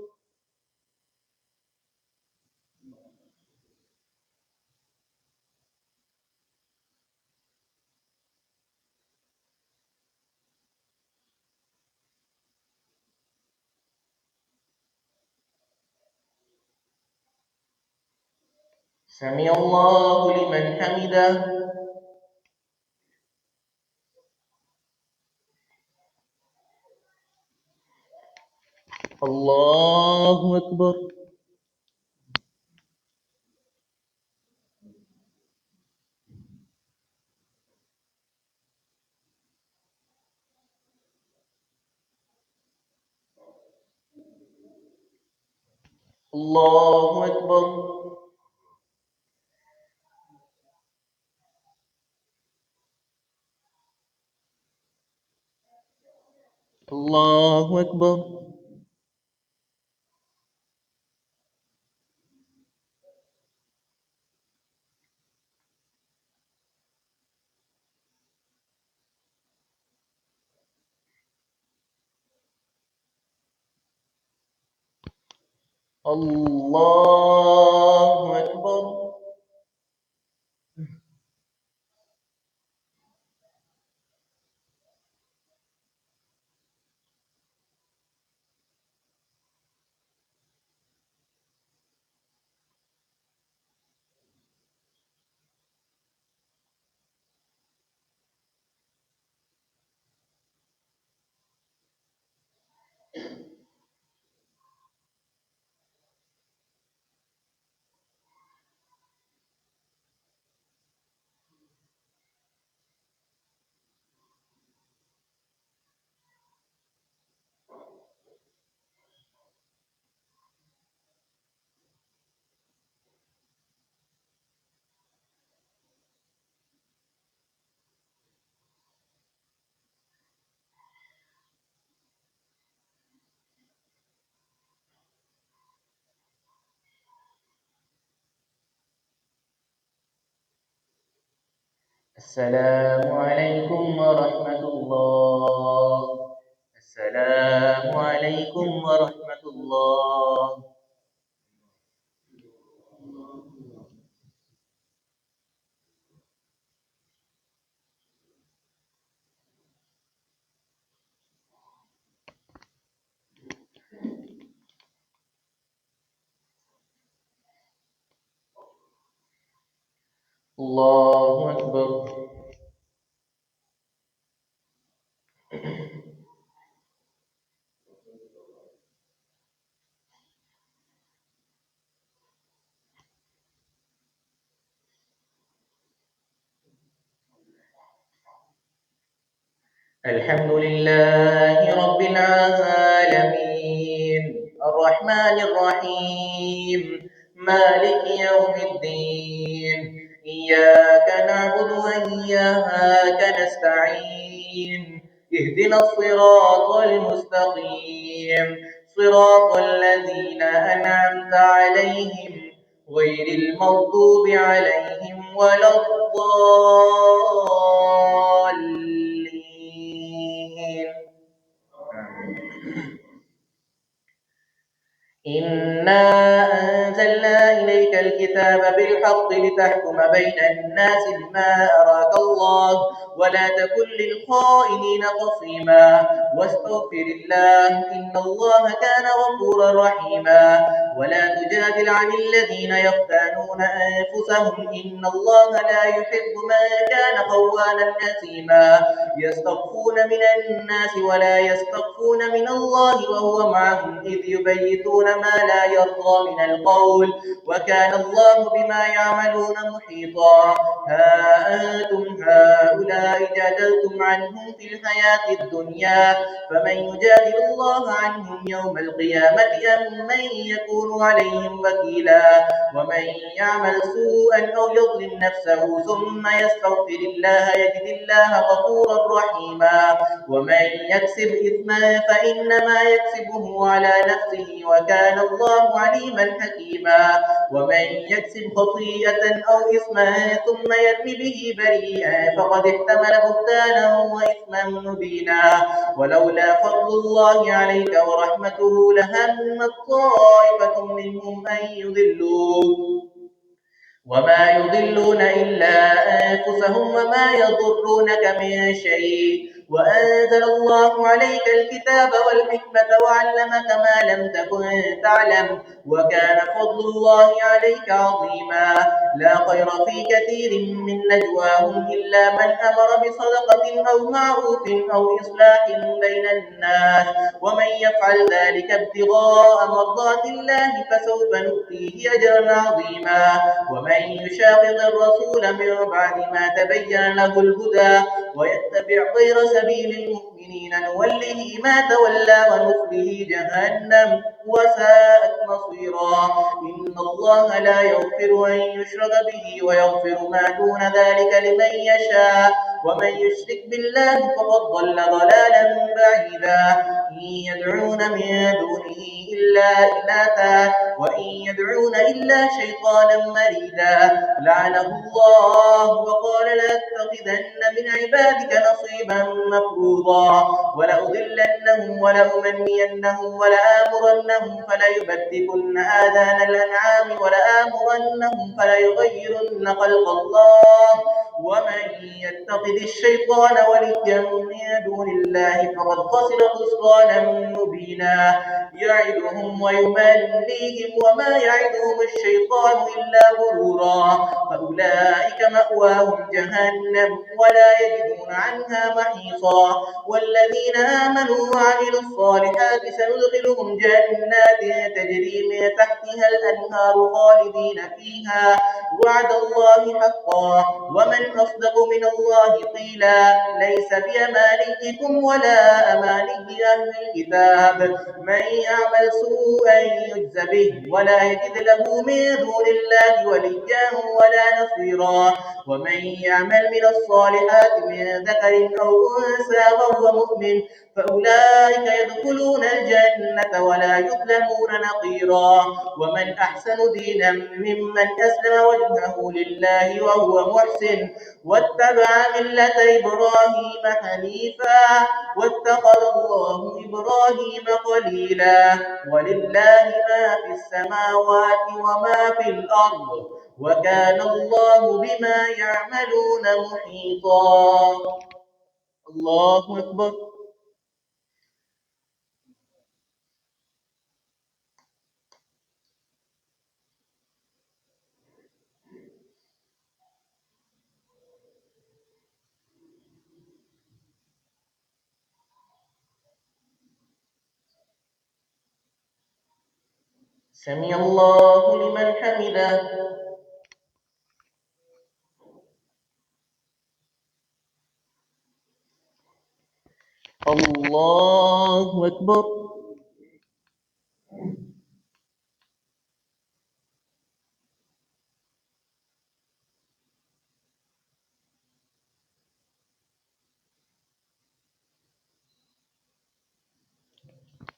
S1: سمع الله لمن حمده الله أكبر الله أكبر الله أكبر الله أكبر السلام عليكم ورحمة الله. السلام عليكم ورحمة الله. الله أكبر. الحمد لله رب العالمين الرحمن الرحيم مالك يوم الدين إياك نعبد وإياك نستعين اهدنا الصراط المستقيم صراط الذين أنعمت عليهم غير المغضوب عليهم ولا الضالين. إنا أنزلنا إليك الكتاب بالحق لتحكم بين الناس بما أراك الله ولا تكن للخائنين خصيما واستغفر الله إن الله كان غفورا رحيما ولا تجادل عن الذين يختانون أنفسهم إن الله لا يحب من كان خوانا أثيما يستخفون من الناس ولا يستخفون من الله وهو معهم إذ يبيتون ما لا يرضى من القول وكان الله بما يعملون محيطا. ها أنتم هؤلاء جادلتم عنهم في الحياة الدنيا فمن يجادل الله عنهم يوم القيامة أم من يكون عليهم وكيلا ومن يعمل سوءا أو يظلم نفسه ثم يستغفر الله يجد الله غفورا رحيما ومن يكسب إثما فإنما يكسبه على نفسه وكان الله عليما حكيما ومن يكسب خطيئة أو إثما ثم يرم به بريئا فقد احتمل بهتانا وإثما مبينا ولولا فضل الله عليك ورحمته لهمت طائفة منهم أن يضلوك وما يضلون إلا أنفسهم وما يضرونك من شيء وأنزل الله عليك الكتاب والحكمة وعلمك ما لم تكن تعلم وكان فضل الله عليك عظيما. لا خير في كثير من نجواهم إلا من أمر بصدقة أو معروف أو إصلاح بين الناس ومن يفعل ذلك ابتغاء مرضات الله فسوف نؤتيه أجرا عظيما. ومن يشاقق الرسول من بعد ما تبين له الهدى ويتبع غير سبيل المؤمنين نوله ما تولى ونصله جهنم وساءت مصيرا. إن الله لا يغفر أن يشرك به ويغفر ما دون ذلك لمن يشاء ومن يشرك بالله فقد ضل ضلالا بعيدا. إن يدعون من دونه إلا إناثا وإن يدعون إلا شيطانا مريدا لعنه الله وقال لأتخذن من عبادك نصيبا مفروضا ولأضلنهم ولأمنينهم ولآمرنهم فليبتكن آذان الأنعام ولآمرنهم فليغيرن خلق الله ومن يتخذ الشيطان وليا من دون الله فقد خسر خسرانا مبينا. يعدهم ويمنيهم وما يعدهم الشيطان إلا غرورا فأولئك مأواهم جهنم ولا يجدون عنها محيصا. والذين آمنوا وعملوا الصالحات سندخلهم جنات تجري من تحتها الأنهار خالدين فيها وعد الله حقا ومن أصدق من الله قيلا. ليس بأمانيكم ولا أماني أهل الكتاب من يعمل سوءا يجز به ولا يجد له من دون الله وليا ولا نصيرا. ومن يعمل من الصالحات من ذكر أو أنثى وهو مؤمن فأولئك يدخلون الجنة ولا يظلمون نقيرا. ومن أحسن دينا ممن أسلم وجهه لله وهو محسن واتبع ملة إبراهيم حنيفا واتخذ الله إبراهيم خليلا. ولله ما في السماوات وما في الأرض وكان الله بما يعملون محيطا. الله أكبر. سمع الله لمن حمده. الله أكبر.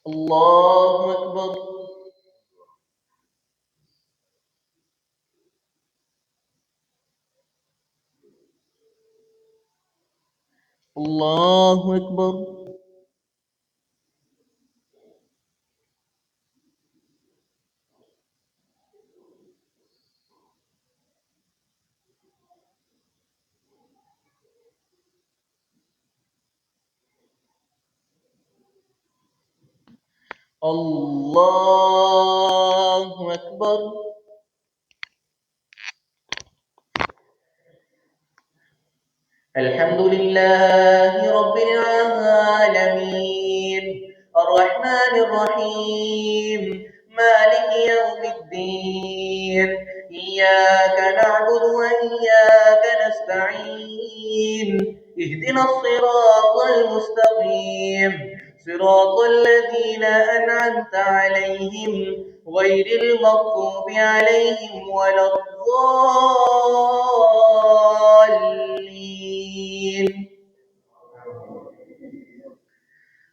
S1: الله أكبر. الله أكبر. الله أكبر. الحمد لله رب العالمين الرحمن الرحيم مالك يوم الدين إياك نعبد وإياك نستعين اهدنا الصراط المستقيم صراط الذين أنعمت عليهم غير المغضوب عليهم ولا الضالين.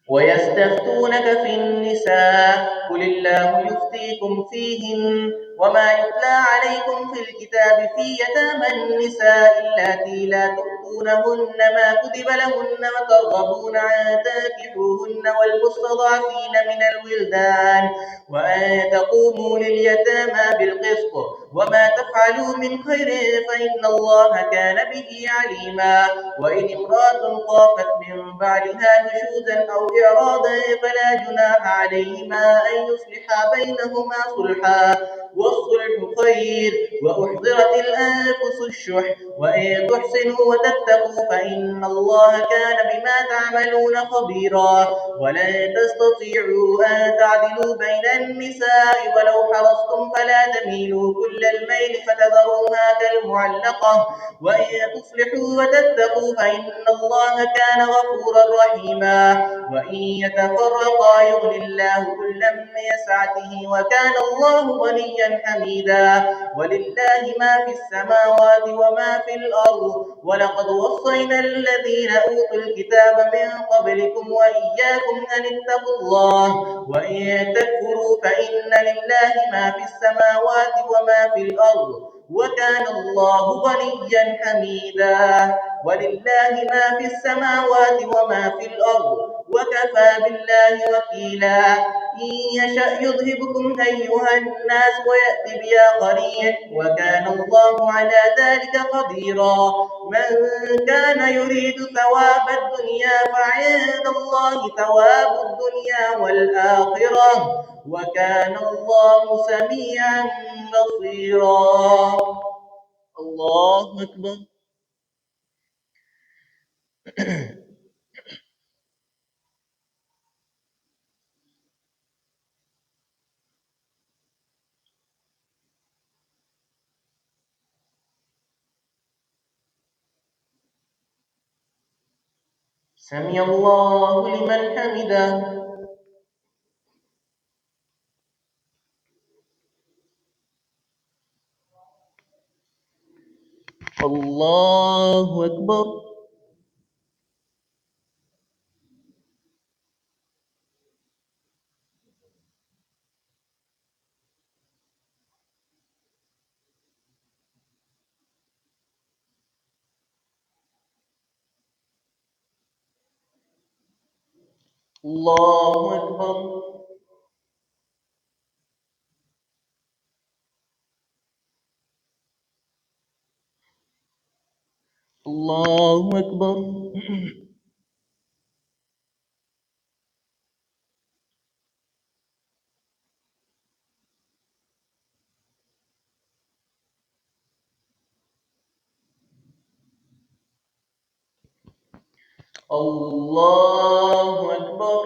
S1: ويستفتونك في النساء قل الله يفتيكم فيهن وما يتلى عليكم في الكتاب في يتامى النساء اللاتي لا تؤتونهن ما كتب لهن وترغبون أن تنكحوهن والمستضعفين من الولدان وأن تقوموا لليتامى بالقسط وما تفعلوا من خير فإن الله كان به عليما. وإن امرأة خافت من بعدها نشوزا أو إعراضا فلا جناح عليهما أن يصلحا بينهما صلحا والصلح خير. وأحضرت الأنفس الشح وإن تحسنوا وتتقوا فإن الله كان بما تعملون خبيرا. ولن تستطيعوا أن تعدلوا بين النساء ولو حرصتم فلا تميلوا كل الميل فتذروها كالمعلقة وإن تصلحوا وتتقوا فإن الله كان غفورا رحيما. وإن يتفرقا يغني الله كلا من سعته وكان الله غنيا حميدا. ولله ما في السماوات وما في الأرض ولقد وصينا الذين أوتوا الكتاب من قبلكم وإياكم أن اتقوا الله وإن تكفروا فإن لله ما في السماوات وما في الأرض وكان الله غنيا حميدا. ولله ما في السماوات وما في الأرض وكفى بالله وكيلا. إن يشأ يذهبكم أيها الناس ويأتي بآخرين وكان الله على ذلك قديرا. من كان يريد ثواب الدنيا فعند الله ثواب الدنيا والآخرة وكان الله سميعا بصيرا. الله أكبر. سمع الله لمن حمده. الله أكبر. الله أكبر. الله أكبر. الله أكبر.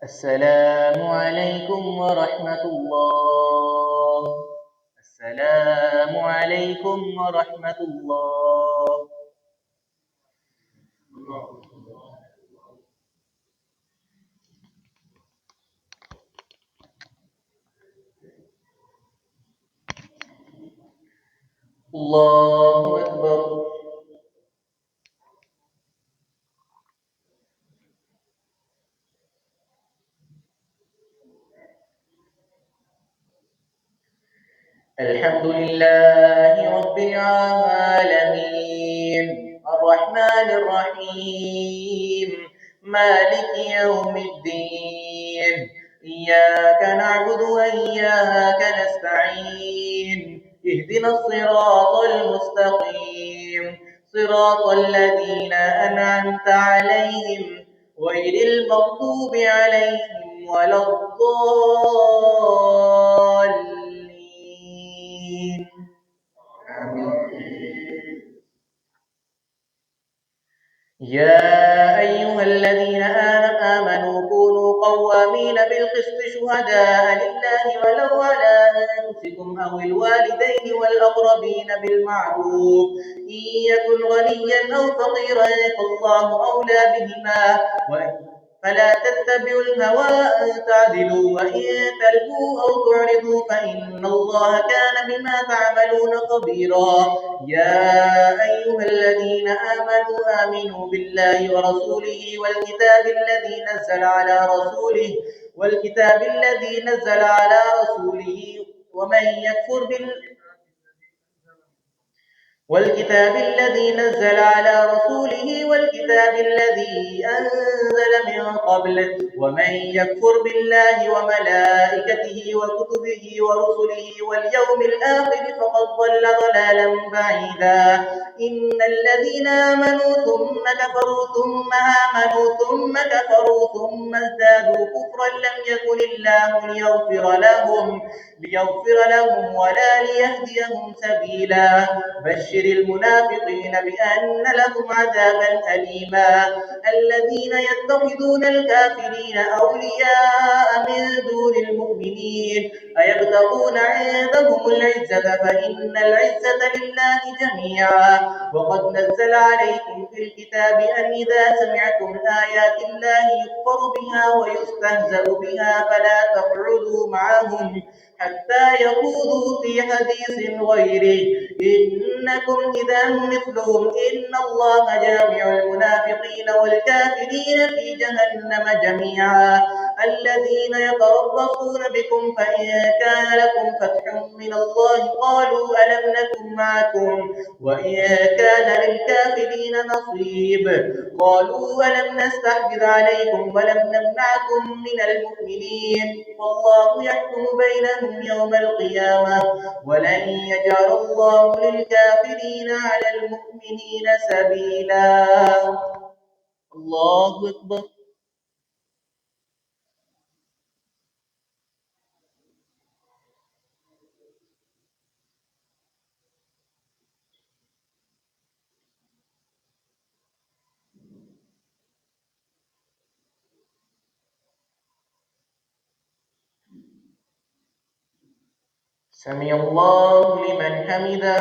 S1: السلام عليكم ورحمة الله. السلام عليكم ورحمة الله. الله أكبر. الحمد لله رب العالمين الرحمن الرحيم مالك يوم الدين إياك نعبد وإياك نستعين اهدنا الصراط المستقيم صراط الذين أنعمت عليهم غير المغضوب عليهم ولا الضالين. يا أيها الذين آمنوا كونوا قوامين بالقسط شهداء لله ولو على أنفسكم أو الوالدين والأقربين بالمعروف إن يكن غنيا أو فقيرا فالله أولى بهما فلا تتبعوا الهوى أن تعدلوا وإن تلووا أو تعرضوا فإن الله كان بما تعملون خبيرا. يا أيها الذين آمنوا بالله ورسوله والكتاب الذي نزل على رسوله ومن يكفر والكتاب الذي نزل على رسوله والكتاب الذي أنزل من قبل ومن يكفر بالله وملائكته وكتبه ورسله واليوم الآخر فقد ضل ضلالا بعيدا. إن الذين آمنوا ثم كفروا ثم آمنوا ثم كفروا ثم ازدادوا كفرا لم يكن الله ليغفر لهم ولا ليهديهم سبيلا. بشر المنافقين بأن لهم عذابا أليما. الذين يتخذون الكافرين أولياء من دون المؤمنين أيبتغون عندهم العزة فإن العزة لله جميعا. وقد نزل عليكم في الكتاب أن إذا سمعتم آيات الله يكفر بها ويستهزأ بها فلا تقعدوا معهم حتى يخوضوا في حديث غيره إنكم إذا مثلهم إن الله جامع المنافقين والكافرين في جهنم جميعا. الذين يتربصون بكم فإن كان لكم فتح من الله قالوا ألم نكن معكم وإن كان للكافرين نصيب قالوا ألم نستحوذ عليكم ولم نمنعكم من المؤمنين والله يحكم بينهم يوم القيامة ولن يجعل الله للكافرين على المؤمنين سبيلا. الله أكبر. سمع الله لمن حمده.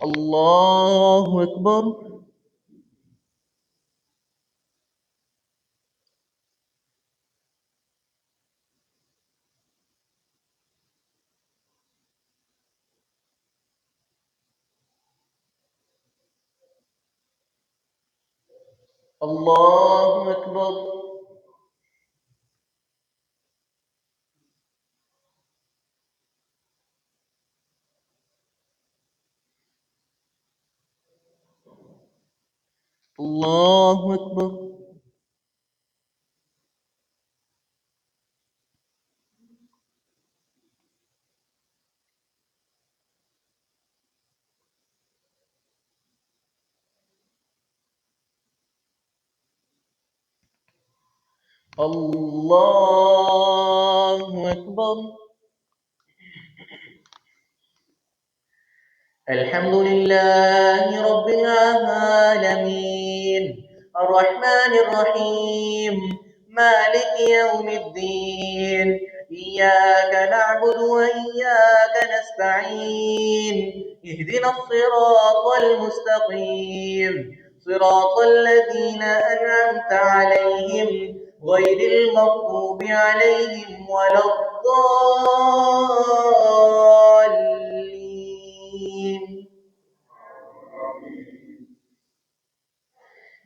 S1: الله أكبر. الله أكبر. الله أكبر. الله أكبر. الحمد لله رب العالمين الرحمن الرحيم مالك يوم الدين إياك نعبد وإياك نستعين اهدنا الصراط المستقيم صراط الذين أنعمت عليهم غير المغضوب عليهم ولا الضالين.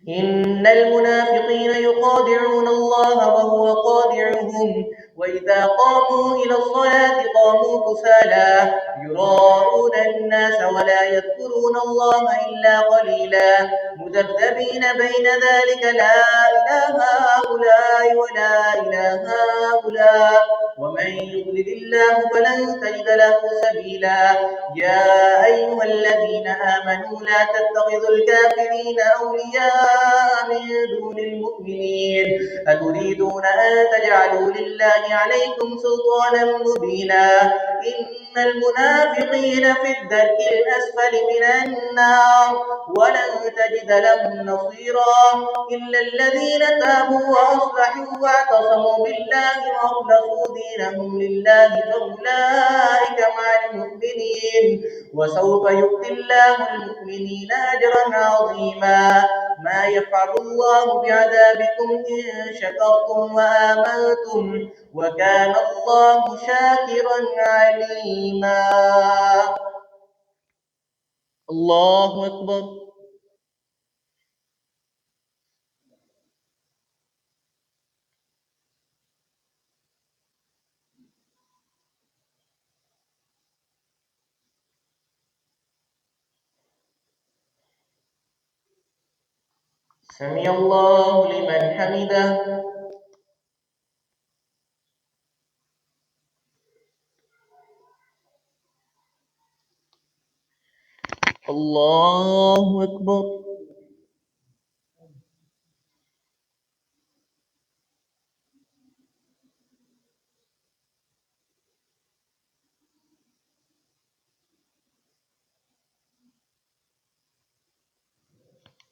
S1: إن المنافقين يخادعون الله وهو خادعهم وإذا قاموا إلى الصلاة قاموا كسالى يراءون الناس ولا يذكرون الله إلا قليلا مذبذبين بين ذلك لا إله هؤلاء ولا إله هؤلاء ومن يضلل الله فلن تجد له سبيلا. يا أيها الذين آمنوا لا تتخذوا الكافرين أولياء من دون المؤمنين أتريدون أن تجعلوا لله عليكم سلطانا مبينا إن المنافقين في الدرك الأسفل من النار ولن تجد لهم نصيرا إلا الذين تابوا وأصلحوا واعتصموا بالله وأخلصوا دينهم لله فأولئك مع المؤمنين وسوف يؤتي الله المؤمنين أجرا عظيما. ما يفعل الله بعذابكم إن شكرتم وآمنتم وكان الله شاكرا عليما. الله أكبر. سمع الله لمن حمده. الله أكبر.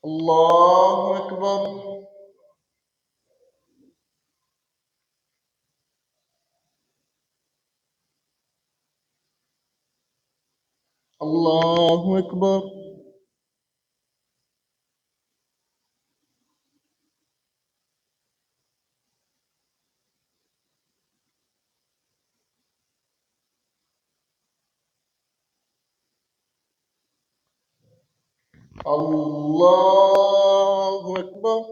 S1: الله أكبر. الله أكبر. الله أكبر.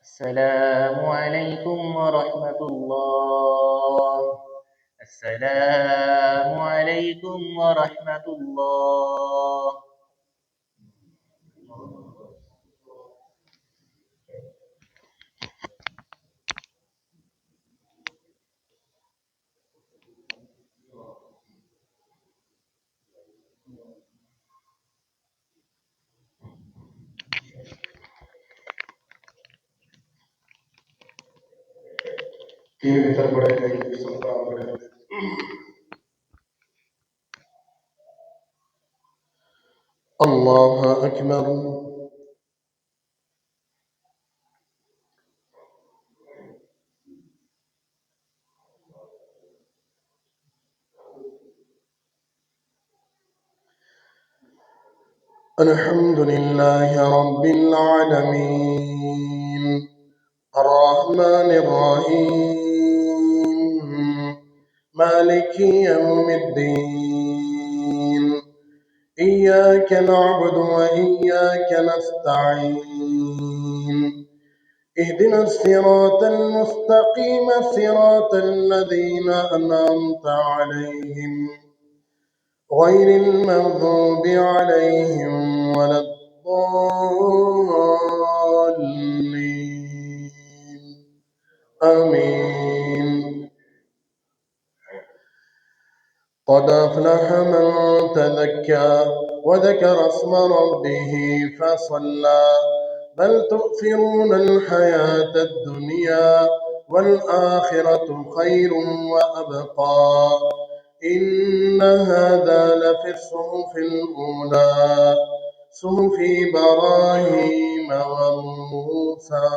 S1: السلام عليكم ورحمة الله. السلام عليكم ورحمة الله. الله أكبر. الحمد لله رب العالمين الرحمن الرحيم مالك يوم الدين إياك نعبد وإياك نستعين اهدنا الصراط المستقيم صراط الذين أنعمت عليهم غير المغضوب عليهم ولا الضالين آمين. قد أفلح من تزكى وذكر اسم ربه فصلى بل تؤثرون الحياة الدنيا والآخرة خير وأبقى إن هذا لفي الصحف الأولى صحف إبراهيم وموسى.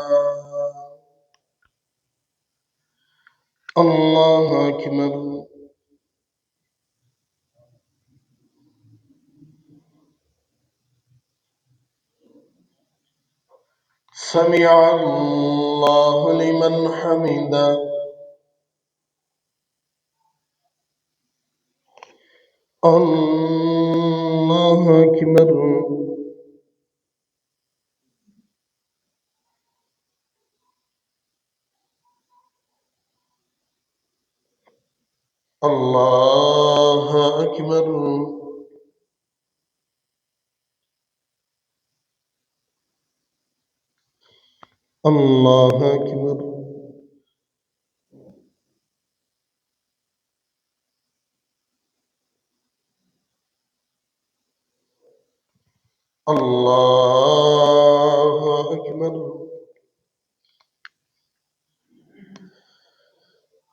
S1: الله أكبر. سمع الله لمن حمده. الله أكبر. الله أكبر. الله أكبر. الله أكبر.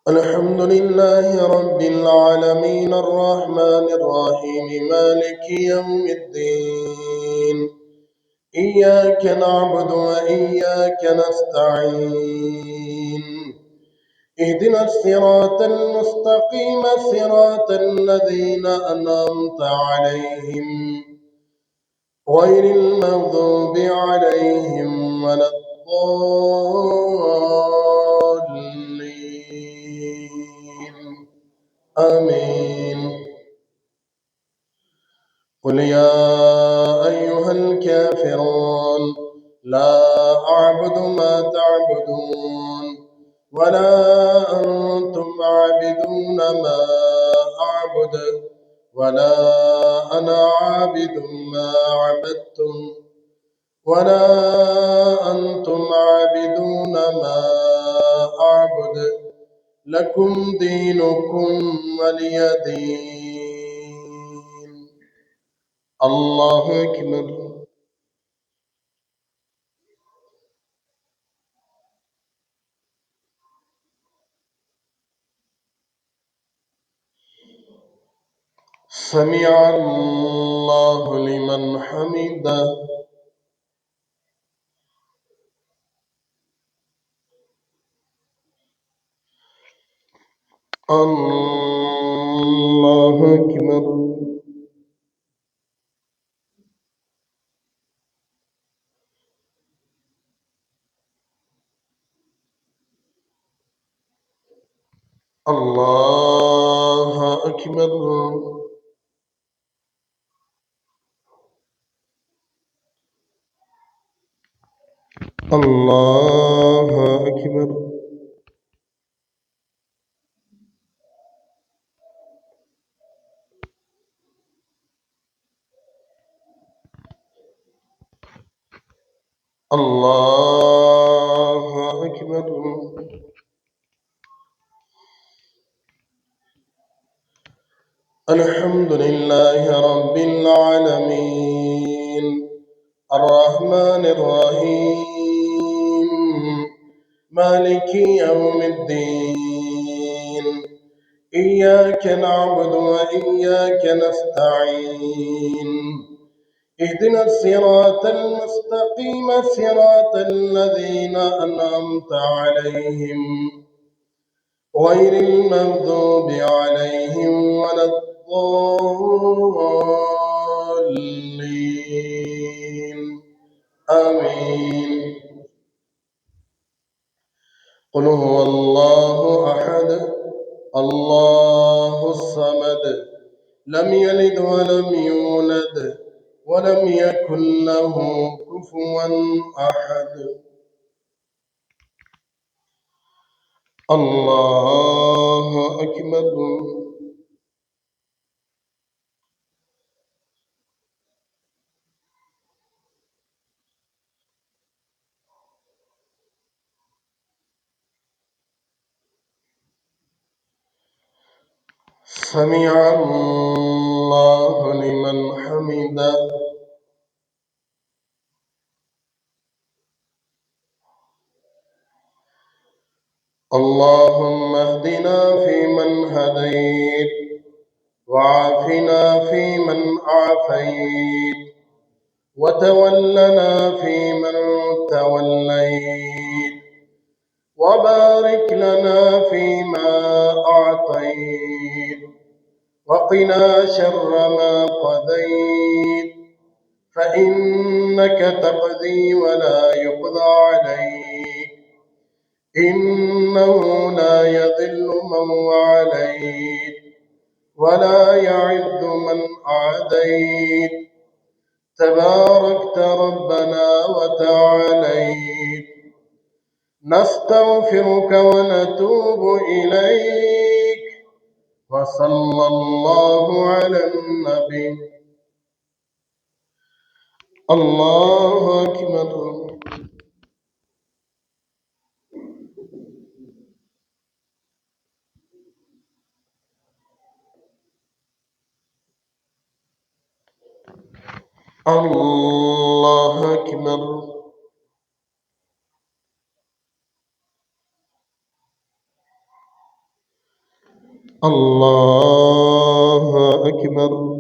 S1: الحمد لله رب العالمين الرحمن الرحيم مالك يوم الدين إياك نعبد وإياك نستعين اهدنا الصراط المستقيم صراط الذين أنعمت عليهم غير المغضوب عليهم ولا الضالين آمين.
S2: قل يا أيها الكافرون لا أعبد ما تعبدون ولا أنتم عابدون ما أعبد ولا أنا عابد ما عبدتم ولا أنتم عابدون ما أعبد لكم دينكم ولي دين. الله أكبر. سمع الله لمن حمده. الله أكبر. الله أكبر. الله أكبر. الله أكبر. الحمد لله رب العالمين الرحمن الرحيم مالك يوم الدين إياك نعبد وإياك نستعين اهدنا الصراط المستقيم صراط الذين أنعمت عليهم غير المغضوب عليهم ولا الضالين آمين. قل هو الله أحد الله الصمد لم يلد ولم يولد ولم يكن له كفوا أحد. الله أكبر. سمع الله لمن حمده. اللهم اهدنا فيمن هديت وعافنا فيمن عافيت وتولنا فيمن توليت وبارك لنا فيما أعطيت وقنا شر ما قضيت فإنك تقضي ولا يقضى عليك إنه لا يذل من واليت ولا يعز من عاديت تباركت ربنا وتعاليت نستغفرك ونتوب إليك وصلى الله على النبي. الله أكبر. الله أكبر. الله أكبر.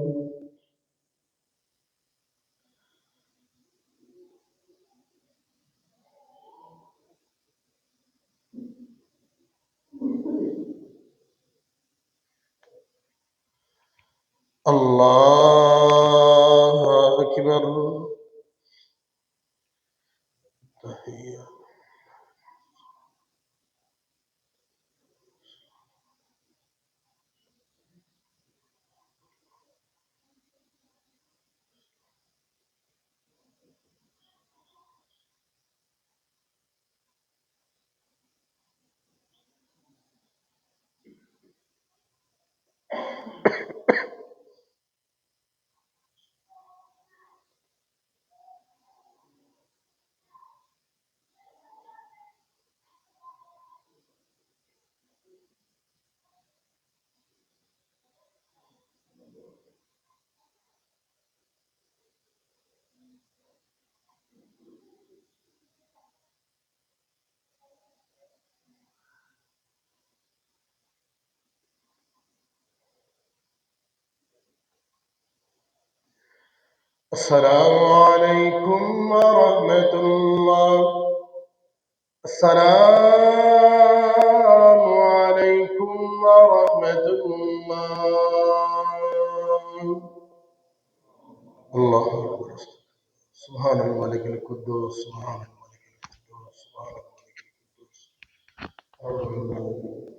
S2: الله أكبر. السلام عليكم ورحمة الله. السلام عليكم ورحمة الله. الله أكبر. سبحان الملك القدوس، سبحان الملك القدوس، سبحان الملك القدوس.